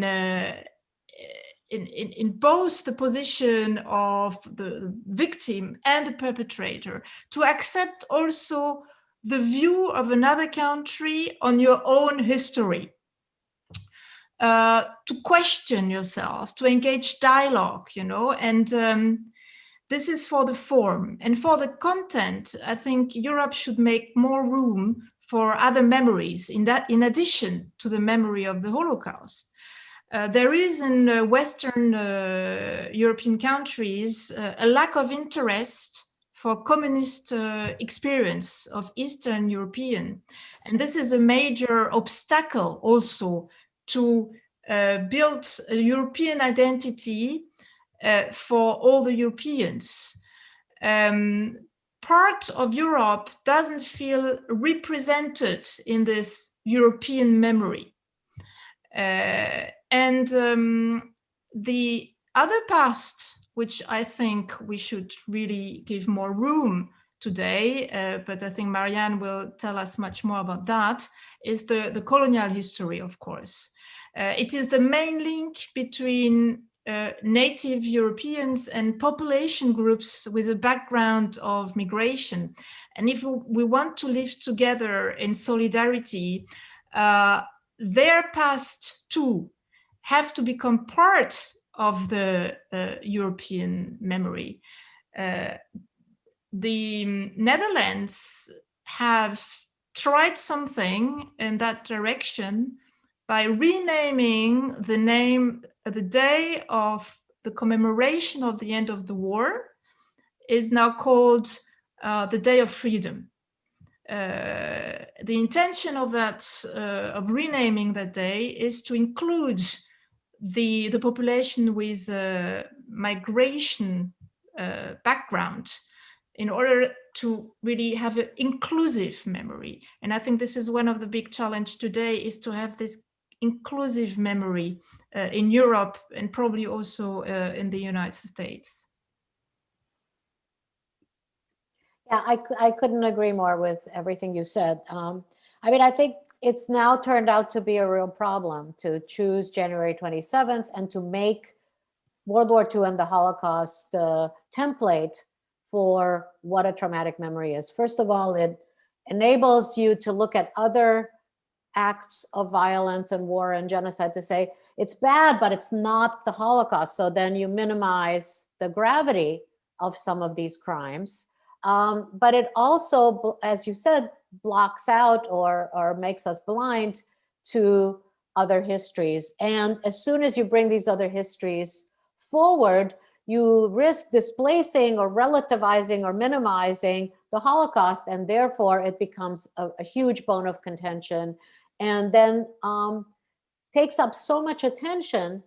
S4: both the position of the victim and the perpetrator, to accept also the view of another country on your own history. To question yourself, to engage dialogue, and this is for the form. And for the content, I think Europe should make more room for other memories in addition to the memory of the Holocaust. There is in Western European countries a lack of interest for communist experience of Eastern European. And this is a major obstacle also to build a European identity for all the Europeans. Part of Europe doesn't feel represented in this European memory. And the other past, which I think we should really give more room today, but I think Marianne will tell us much more about that, is the colonial history, of course. It is the main link between native Europeans and population groups with a background of migration. And if we want to live together in solidarity, their past too have to become part of the European memory. The Netherlands have tried something in that direction by renaming the day of the commemoration of the end of the war is now called the Day of Freedom. The intention of that, of renaming that day, is to include the population with migration background in order to really have an inclusive memory. And I think this is one of the big challenges today, is to have this inclusive memory in Europe and probably also in the United States.
S3: Yeah, I couldn't agree more with everything you said. I mean, I think it's now turned out to be a real problem to choose January 27th and to make World War II and the Holocaust the template for what a traumatic memory is. First of all, it enables you to look at other acts of violence and war and genocide to say, it's bad, but it's not the Holocaust. So then you minimize the gravity of some of these crimes. But it also, as you said, blocks out or makes us blind to other histories. And as soon as you bring these other histories forward, you risk displacing or relativizing or minimizing the Holocaust, and therefore it becomes a huge bone of contention, and then takes up so much attention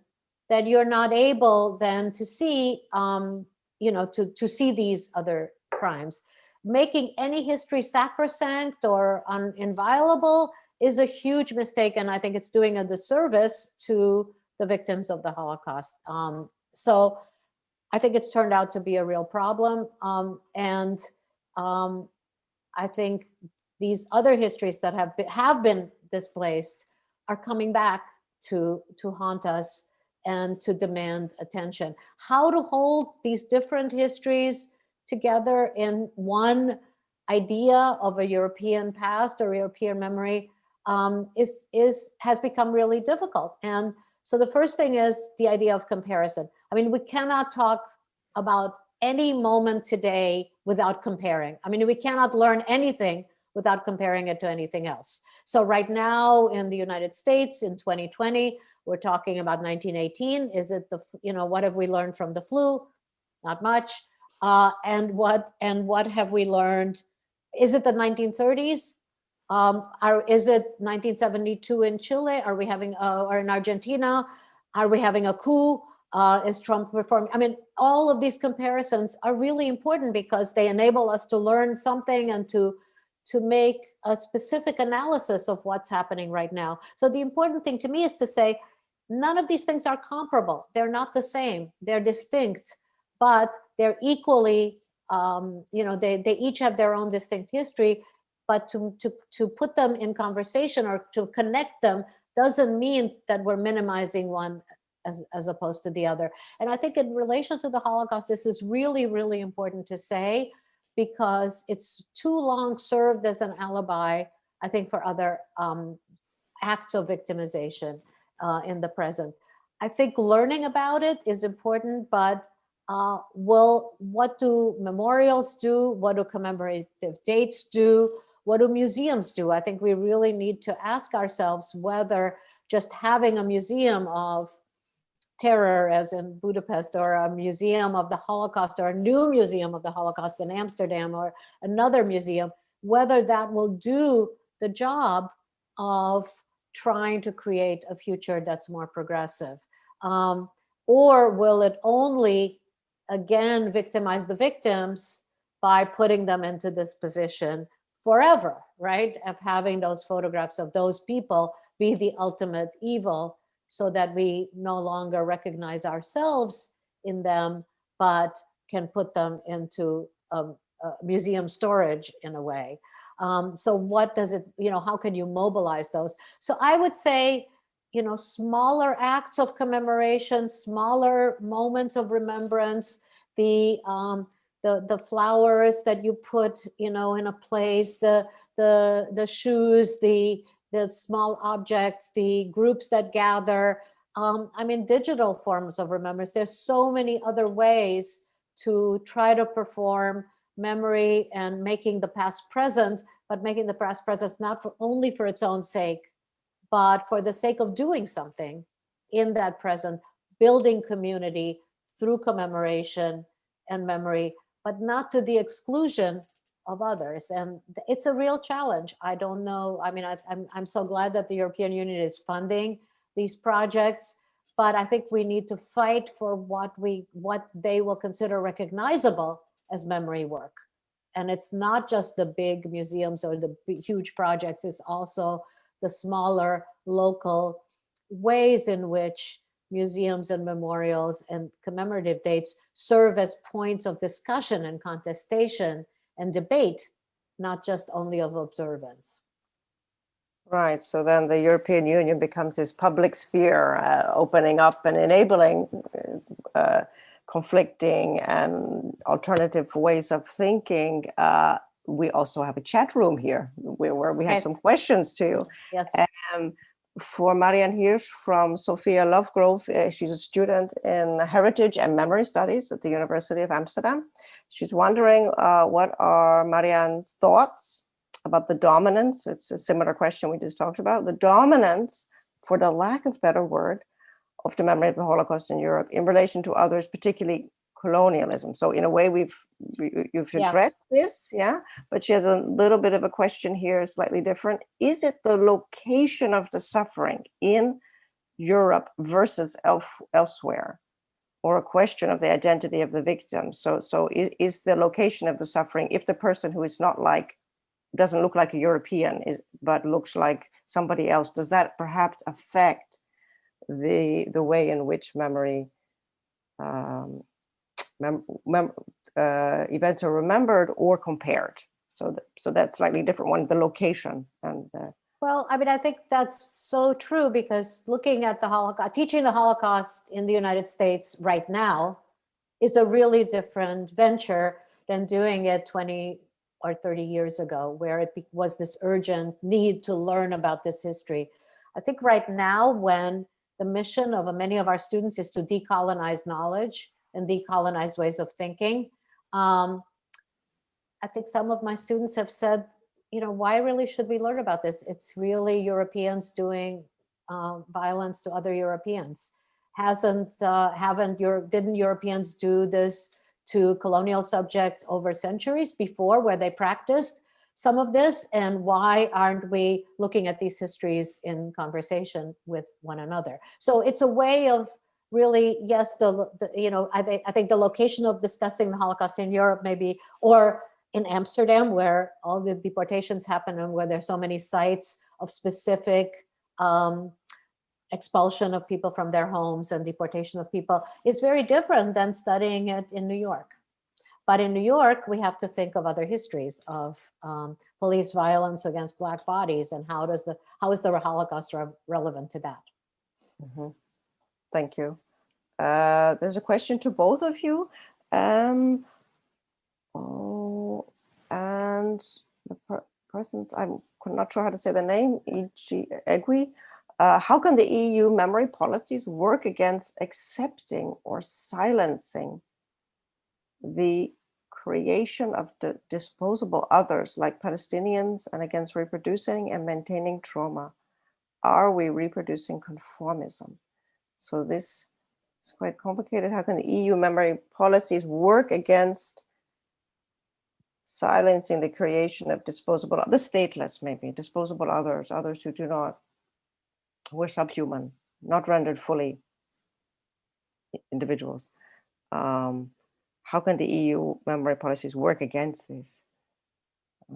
S3: that you're not able then to see, to see these other crimes. Making any history sacrosanct or inviolable is a huge mistake, and I think it's doing a disservice to the victims of the Holocaust. So I think it's turned out to be a real problem, and I think these other histories that have been displaced are coming back to haunt us and to demand attention. How to hold these different histories together in one idea of a European past or European memory has become really difficult. And so the first thing is the idea of comparison. I mean, we cannot talk about any moment today without comparing. I mean, we cannot learn anything without comparing it to anything else. So right now in the United States in 2020, we're talking about 1918. Is it what have we learned from the flu? Not much. And what have we learned? Is it the 1930s? Is it 1972 in Chile? Are we having, or in Argentina? Are we having a coup? Is Trump performing? I mean, all of these comparisons are really important because they enable us to learn something and to make a specific analysis of what's happening right now. So the important thing to me is to say, none of these things are comparable. They're not the same. They're distinct, but they're equally, they each have their own distinct history, but to put them in conversation or to connect them doesn't mean that we're minimizing one as opposed to the other. And I think in relation to the Holocaust, this is really, really important to say, because it's too long served as an alibi, I think, for other acts of victimization in the present. I think learning about it is important, but what do memorials do? What do commemorative dates do? What do museums do? I think we really need to ask ourselves whether just having a museum of terror, as in Budapest, or a museum of the Holocaust, or a new museum of the Holocaust in Amsterdam, or another museum, whether that will do the job of trying to create a future that's more progressive. Or will it only, again, victimize the victims by putting them into this position forever, right? Of having those photographs of those people be the ultimate evil, so that we no longer recognize ourselves in them, but can put them into museum storage in a way. So what does it, how can you mobilize those? So I would say, smaller acts of commemoration, smaller moments of remembrance, the flowers that you put, in a place, the shoes, the the small objects, the groups that gather, I mean, digital forms of remembrance. There's so many other ways to try to perform memory and making the past present, but making the past present not only for its own sake, but for the sake of doing something in that present, building community through commemoration and memory, but not to the exclusion of others. And it's a real challenge. I don't know. I mean, I'm so glad that the European Union is funding these projects, but I think we need to fight for what they will consider recognizable as memory work. And it's not just the big museums or the huge projects, it's also the smaller local ways in which museums and memorials and commemorative dates serve as points of discussion and contestation and debate, not just only of observance.
S2: Right. So then the European Union becomes this public sphere, opening up and enabling conflicting and alternative ways of thinking. We also have a chat room here where we have some questions too.
S3: Yes.
S2: For Marianne Hirsch from Sophia Lovegrove, she's a student in Heritage and Memory Studies at the University of Amsterdam. She's wondering what are Marianne's thoughts about the dominance. It's a similar question we just talked about. The dominance, for the lack of better word, of the memory of the Holocaust in Europe in relation to others, particularly colonialism. So in a way, you've addressed this, yeah? But she has a little bit of a question here, slightly different. Is it the location of the suffering in Europe versus elsewhere? Or a question of the identity of the victim? So is the location of the suffering, if the person who is not doesn't look like a European, but looks like somebody else, does that perhaps affect the way in which memory events are remembered or compared? So that's slightly different one, the location. And
S3: well, I mean, I think that's so true, because looking at the Holocaust, teaching the Holocaust in the United States right now is a really different venture than doing it 20 or 30 years ago, where it was this urgent need to learn about this history. I think right now, when the mission of many of our students is to decolonize knowledge and decolonize ways of thinking, I think some of my students have said, you know, why really should we learn about this? It's really Europeans doing violence to other Europeans. Didn't Europeans do this to colonial subjects over centuries before, where they practiced some of this? And why aren't we looking at these histories in conversation with one another? So it's a way of really, yes, I think the location of discussing the Holocaust in Europe maybe, or in Amsterdam, where all the deportations happen and where there's so many sites of specific expulsion of people from their homes and deportation of people, is very different than studying it in New York. But in New York, we have to think of other histories of police violence against Black bodies, and how is the Holocaust relevant to that?
S2: Mm-hmm. Thank you. There's a question to both of you. And the person's, I'm not sure how to say the name, Egui. How can the EU memory policies work against accepting or silencing the creation of the disposable others, like Palestinians, and against reproducing and maintaining trauma? Are we reproducing conformism? So this is quite complicated. How can the EU memory policies work against silencing the creation of disposable, the stateless maybe, disposable others who do not, who are subhuman, not rendered fully individuals? How can the EU memory policies work against this? I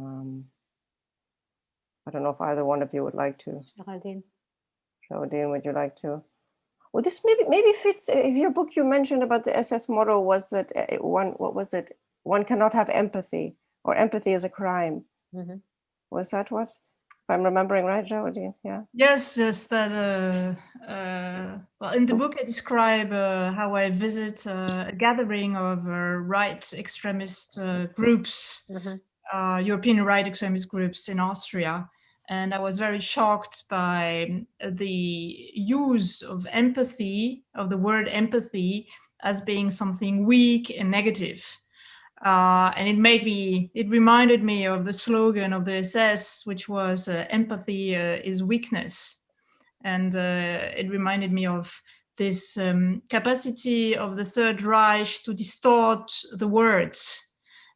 S2: don't know if either one of you would like to.
S3: Géraldine,
S2: would you like to? Well, this maybe fits. In your book, you mentioned about the SS motto was that what was it? One cannot have empathy, or empathy is a crime. Mm-hmm. Was that what? If I'm remembering right, Géraldine? Yeah.
S4: Yes. That. Well, in the book, I describe how I visit a gathering of right extremist groups, mm-hmm. European right extremist groups in Austria, And I was very shocked by the use of empathy, of the word empathy, as being something weak and negative. And it reminded me of the slogan of the SS, which was empathy is weakness. And it reminded me of this capacity of the Third Reich to distort the words.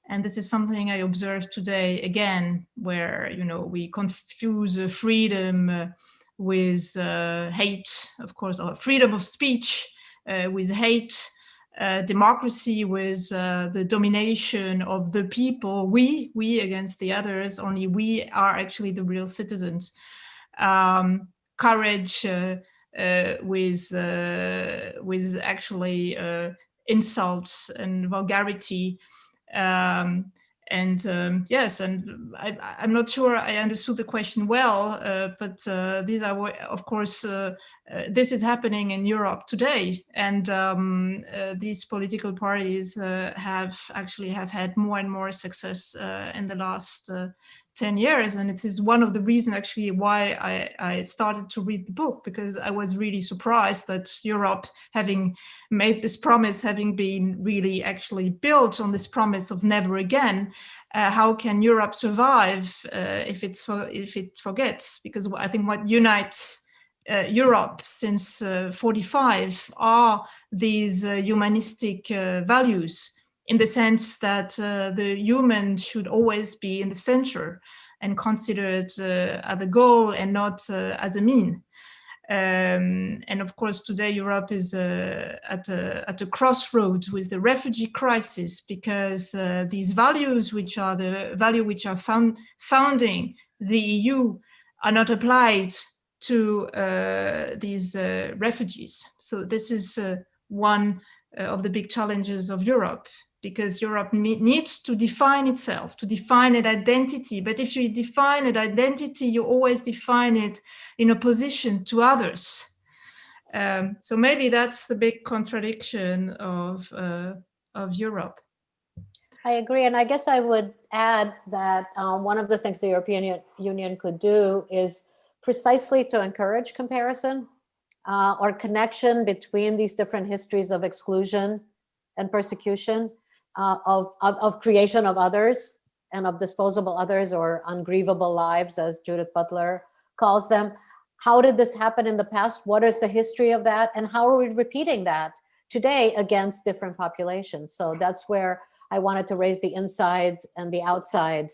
S4: And this is something I observe today again, where, you know, we confuse freedom with hate, of course, or freedom of speech with hate, democracy with the domination of the people, we against the others, only we are actually the real citizens. Courage with actually insults and vulgarity. Yes, and I'm not sure I understood the question well, but these are, of course, this is happening in Europe today, and these political parties have had more and more success in the last 10 years, and it is one of the reasons actually why I started to read the book, because I was really surprised that Europe, having made this promise, having been really actually built on this promise of never again, how can Europe survive if it forgets? Because I think what unites Europe since 45 are these humanistic values, in the sense that the human should always be in the center and considered as a goal and not as a mean. And of course, today Europe is at a crossroads with the refugee crisis, because these values, which are founding the EU, are not applied to these refugees. So this is one of the big challenges of Europe, because Europe needs to define itself, to define an identity. But if you define an identity, you always define it in opposition to others. So maybe that's the big contradiction of Europe.
S3: I agree. And I guess I would add that one of the things the European Union could do is precisely to encourage comparison or connection between these different histories of exclusion and persecution, of creation of others and of disposable others, or ungrievable lives, as Judith Butler calls them. How did this happen in the past? What is the history of that? And how are we repeating that today against different populations? So that's where I wanted to raise the inside and the outside,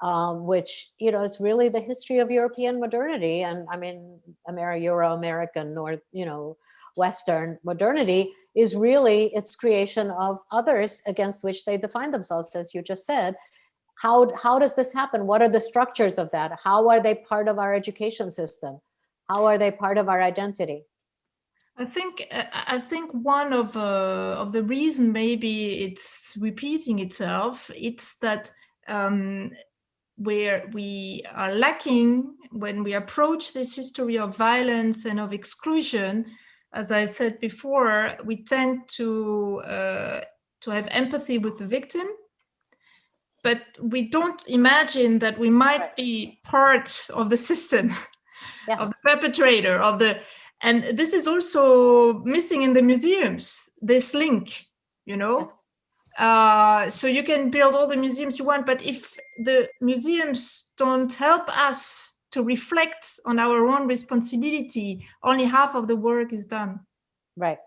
S3: which, you know, is really the history of European modernity. And I mean, Euro-American, or, you know, Western modernity is really its creation of others against which they define themselves, as you just said. How does this happen? What are the structures of that? How are they part of our education system? How are they part of our identity?
S4: I think one of the reason maybe it's repeating itself, it's that where we are lacking when we approach this history of violence and of exclusion. As I said before, we tend to have empathy with the victim, but we don't imagine that we might be part of the system, of the perpetrator, and this is also missing in the museums, this link, you know. So you can build all the museums you want, but if the museums don't help us to reflect on our own responsibility, only half of the work is done.
S2: Right.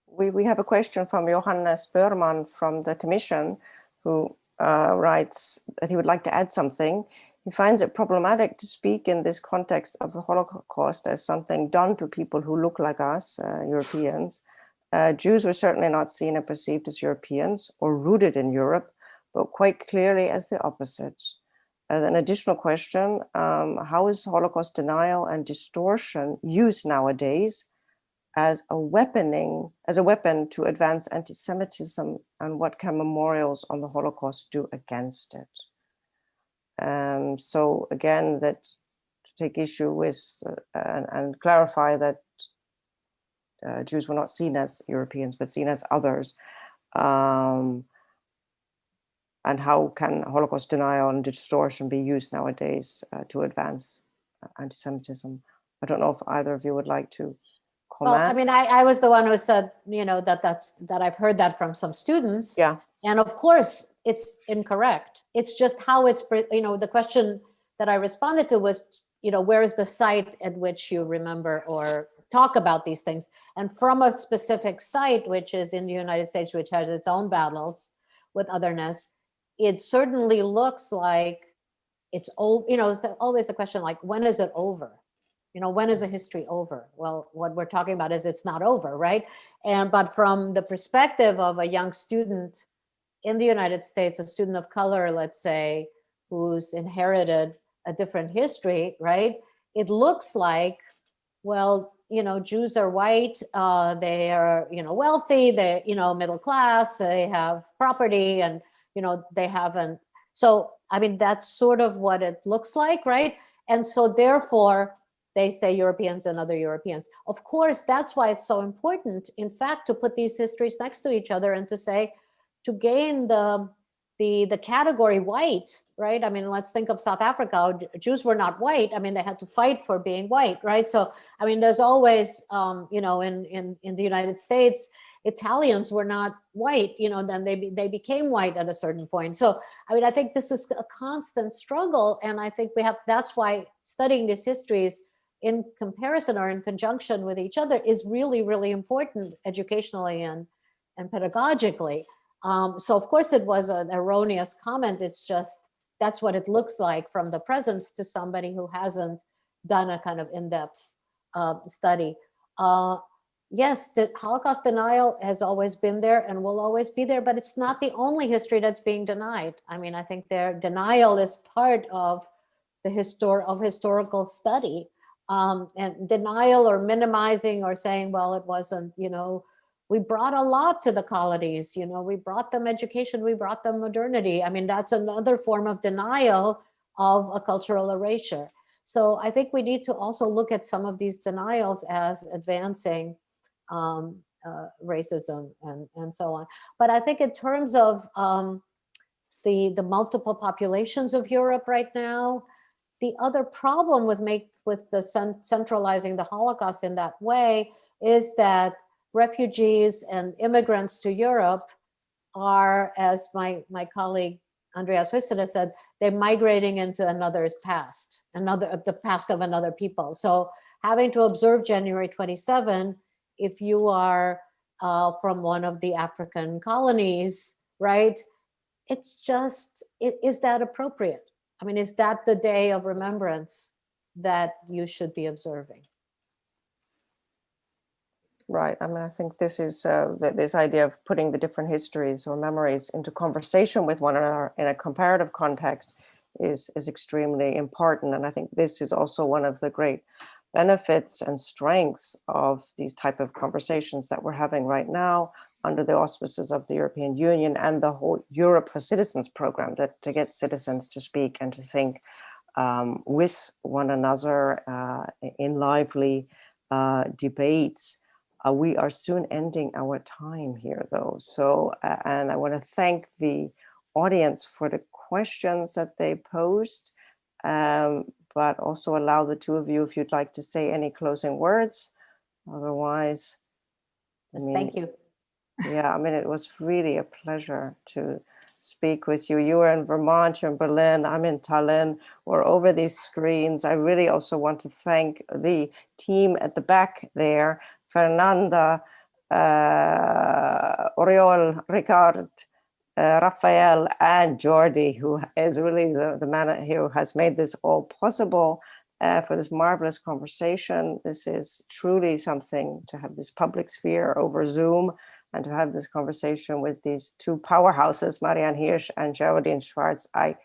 S2: We have a question from Johannes Börmann from the Commission, who writes that he would like to add something. He finds it problematic to speak in this context of the Holocaust as something done to people who look like us, Europeans. Jews were certainly not seen and perceived as Europeans or rooted in Europe, but quite clearly as the opposite. An additional question, how is Holocaust denial and distortion used nowadays as a weapon to advance anti-Semitism, and what can memorials on the Holocaust do against it? So again, that to take issue with and clarify that Jews were not seen as Europeans, but seen as others. And how can Holocaust denial and distortion be used nowadays to advance anti-Semitism. I don't know if either of you would like to
S3: Well,
S2: comment.
S3: I mean, I was the one who said, that I've heard that from some students.
S2: Yeah.
S3: And of course, it's incorrect. It's just how it's, the question that I responded to was, where is the site at which you remember or talk about these things? And from a specific site, which is in the United States, which has its own battles with otherness, it certainly looks like it's old. It's always the question, like, when is it over? When is a history over? Well, what we're talking about is it's not over, right? But from the perspective of a young student in the United States, a student of color, let's say, who's inherited a different history, right? It looks like, well, Jews are white, they are, wealthy, they, middle class, they have property, and, they haven't. So, I mean, that's sort of what it looks like, right? And so therefore, they say Europeans and other Europeans. Of course, that's why it's so important, in fact, to put these histories next to each other and to say, to gain the category white, right? I mean, let's think of South Africa. Jews were not white. I mean, they had to fight for being white, right? So, I mean, there's always, in the United States, Italians were not white, then they became white at a certain point. So, I mean, I think this is a constant struggle. And I think that's why studying these histories in comparison or in conjunction with each other is really, really important educationally and pedagogically. So of course it was an erroneous comment. It's just, that's what it looks like from the present to somebody who hasn't done a kind of in-depth study. Yes, the Holocaust denial has always been there and will always be there, but it's not the only history that's being denied. I mean, I think their denial is part of the historical study. And denial or minimizing or saying, well, it wasn't, we brought a lot to the colonies, we brought them education, we brought them modernity. I mean, that's another form of denial of a cultural erasure. So I think we need to also look at some of these denials as advancing racism and so on. But I think in terms of the multiple populations of Europe right now, the other problem with centralizing the Holocaust in that way is that refugees and immigrants to Europe are, as my colleague Andreas Hussler said, they're migrating into another's past, the past of another people. So having to observe January 27, if you are from one of the African colonies, right? It's just, is that appropriate? I mean, is that the day of remembrance that you should be observing?
S2: Right. I mean, I think this is this idea of putting the different histories or memories into conversation with one another in a comparative context is extremely important. And I think this is also one of the great benefits and strengths of these type of conversations that we're having right now under the auspices of the European Union and the whole Europe for Citizens program, that to get citizens to speak and to think with one another in lively debates. We are soon ending our time here, though. So, and I want to thank the audience for the questions that they posed, but also allow the two of you, if you'd like to say any closing words. Otherwise,
S3: Thank you.
S2: Yeah, I mean, it was really a pleasure to speak with you. You are in Vermont, you're in Berlin, I'm in Tallinn. We're over these screens. I really also want to thank the team at the back there, Fernanda, Oriol, Ricard, Rafael, and Jordi, who is really the man who has made this all possible for this marvelous conversation. This is truly something to have this public sphere over Zoom and to have this conversation with these two powerhouses, Marianne Hirsch and Géraldine Schwarz. I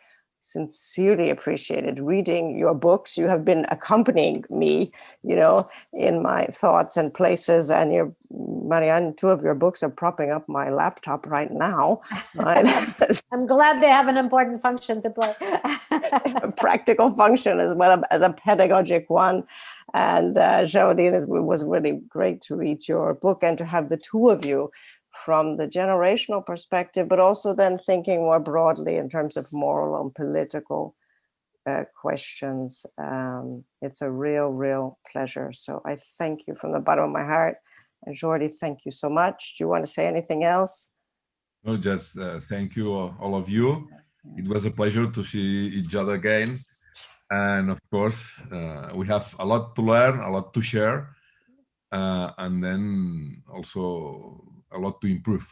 S2: sincerely appreciated reading your books. You have been accompanying me, in my thoughts and places. And Marianne, two of your books are propping up my laptop right now. Right?
S3: I'm glad they have an important function to play.
S2: A practical function as well as a pedagogic one. And Géraldine, it was really great to read your book and to have the two of you from the generational perspective, but also then thinking more broadly in terms of moral and political questions. It's a real pleasure. So I thank you from the bottom of my heart. And Jordi, thank you so much. Do you want to say anything else?
S1: No, just thank you, all of you. It was a pleasure to see each other again. And of course, we have a lot to learn, a lot to share, and then also a lot to improve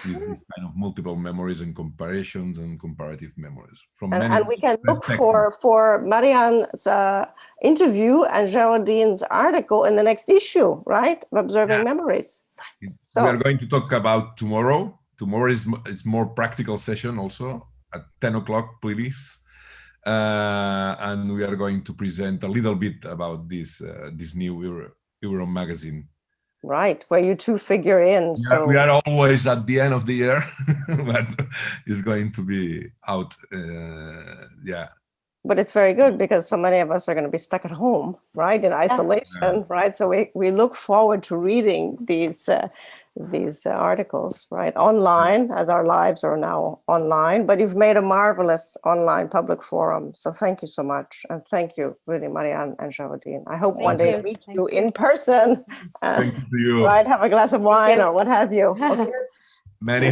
S1: with this kind of multiple memories and comparisons and comparative memories.
S2: And we can look for Marianne's interview and Géraldine's article in the next issue, right? Of Observing Memories.
S1: So we are going to talk about tomorrow. Tomorrow is more practical session also at 10 o'clock, please. And we are going to present a little bit about this new Euro magazine.
S2: Right, where you two figure in.
S1: Yeah, so we are always at the end of the year, but it's going to be out.
S2: But it's very good because so many of us are going to be stuck at home, right, in isolation, right? So we look forward to reading these articles, right, online, as our lives are now online. But you've made a marvelous online public forum. So thank you so much. And thank you, really, Marianne and Géraldine. I hope one day to meet you in person.
S1: Thank you to you.
S2: Right, have a glass of wine or what have you. Okay.
S1: Many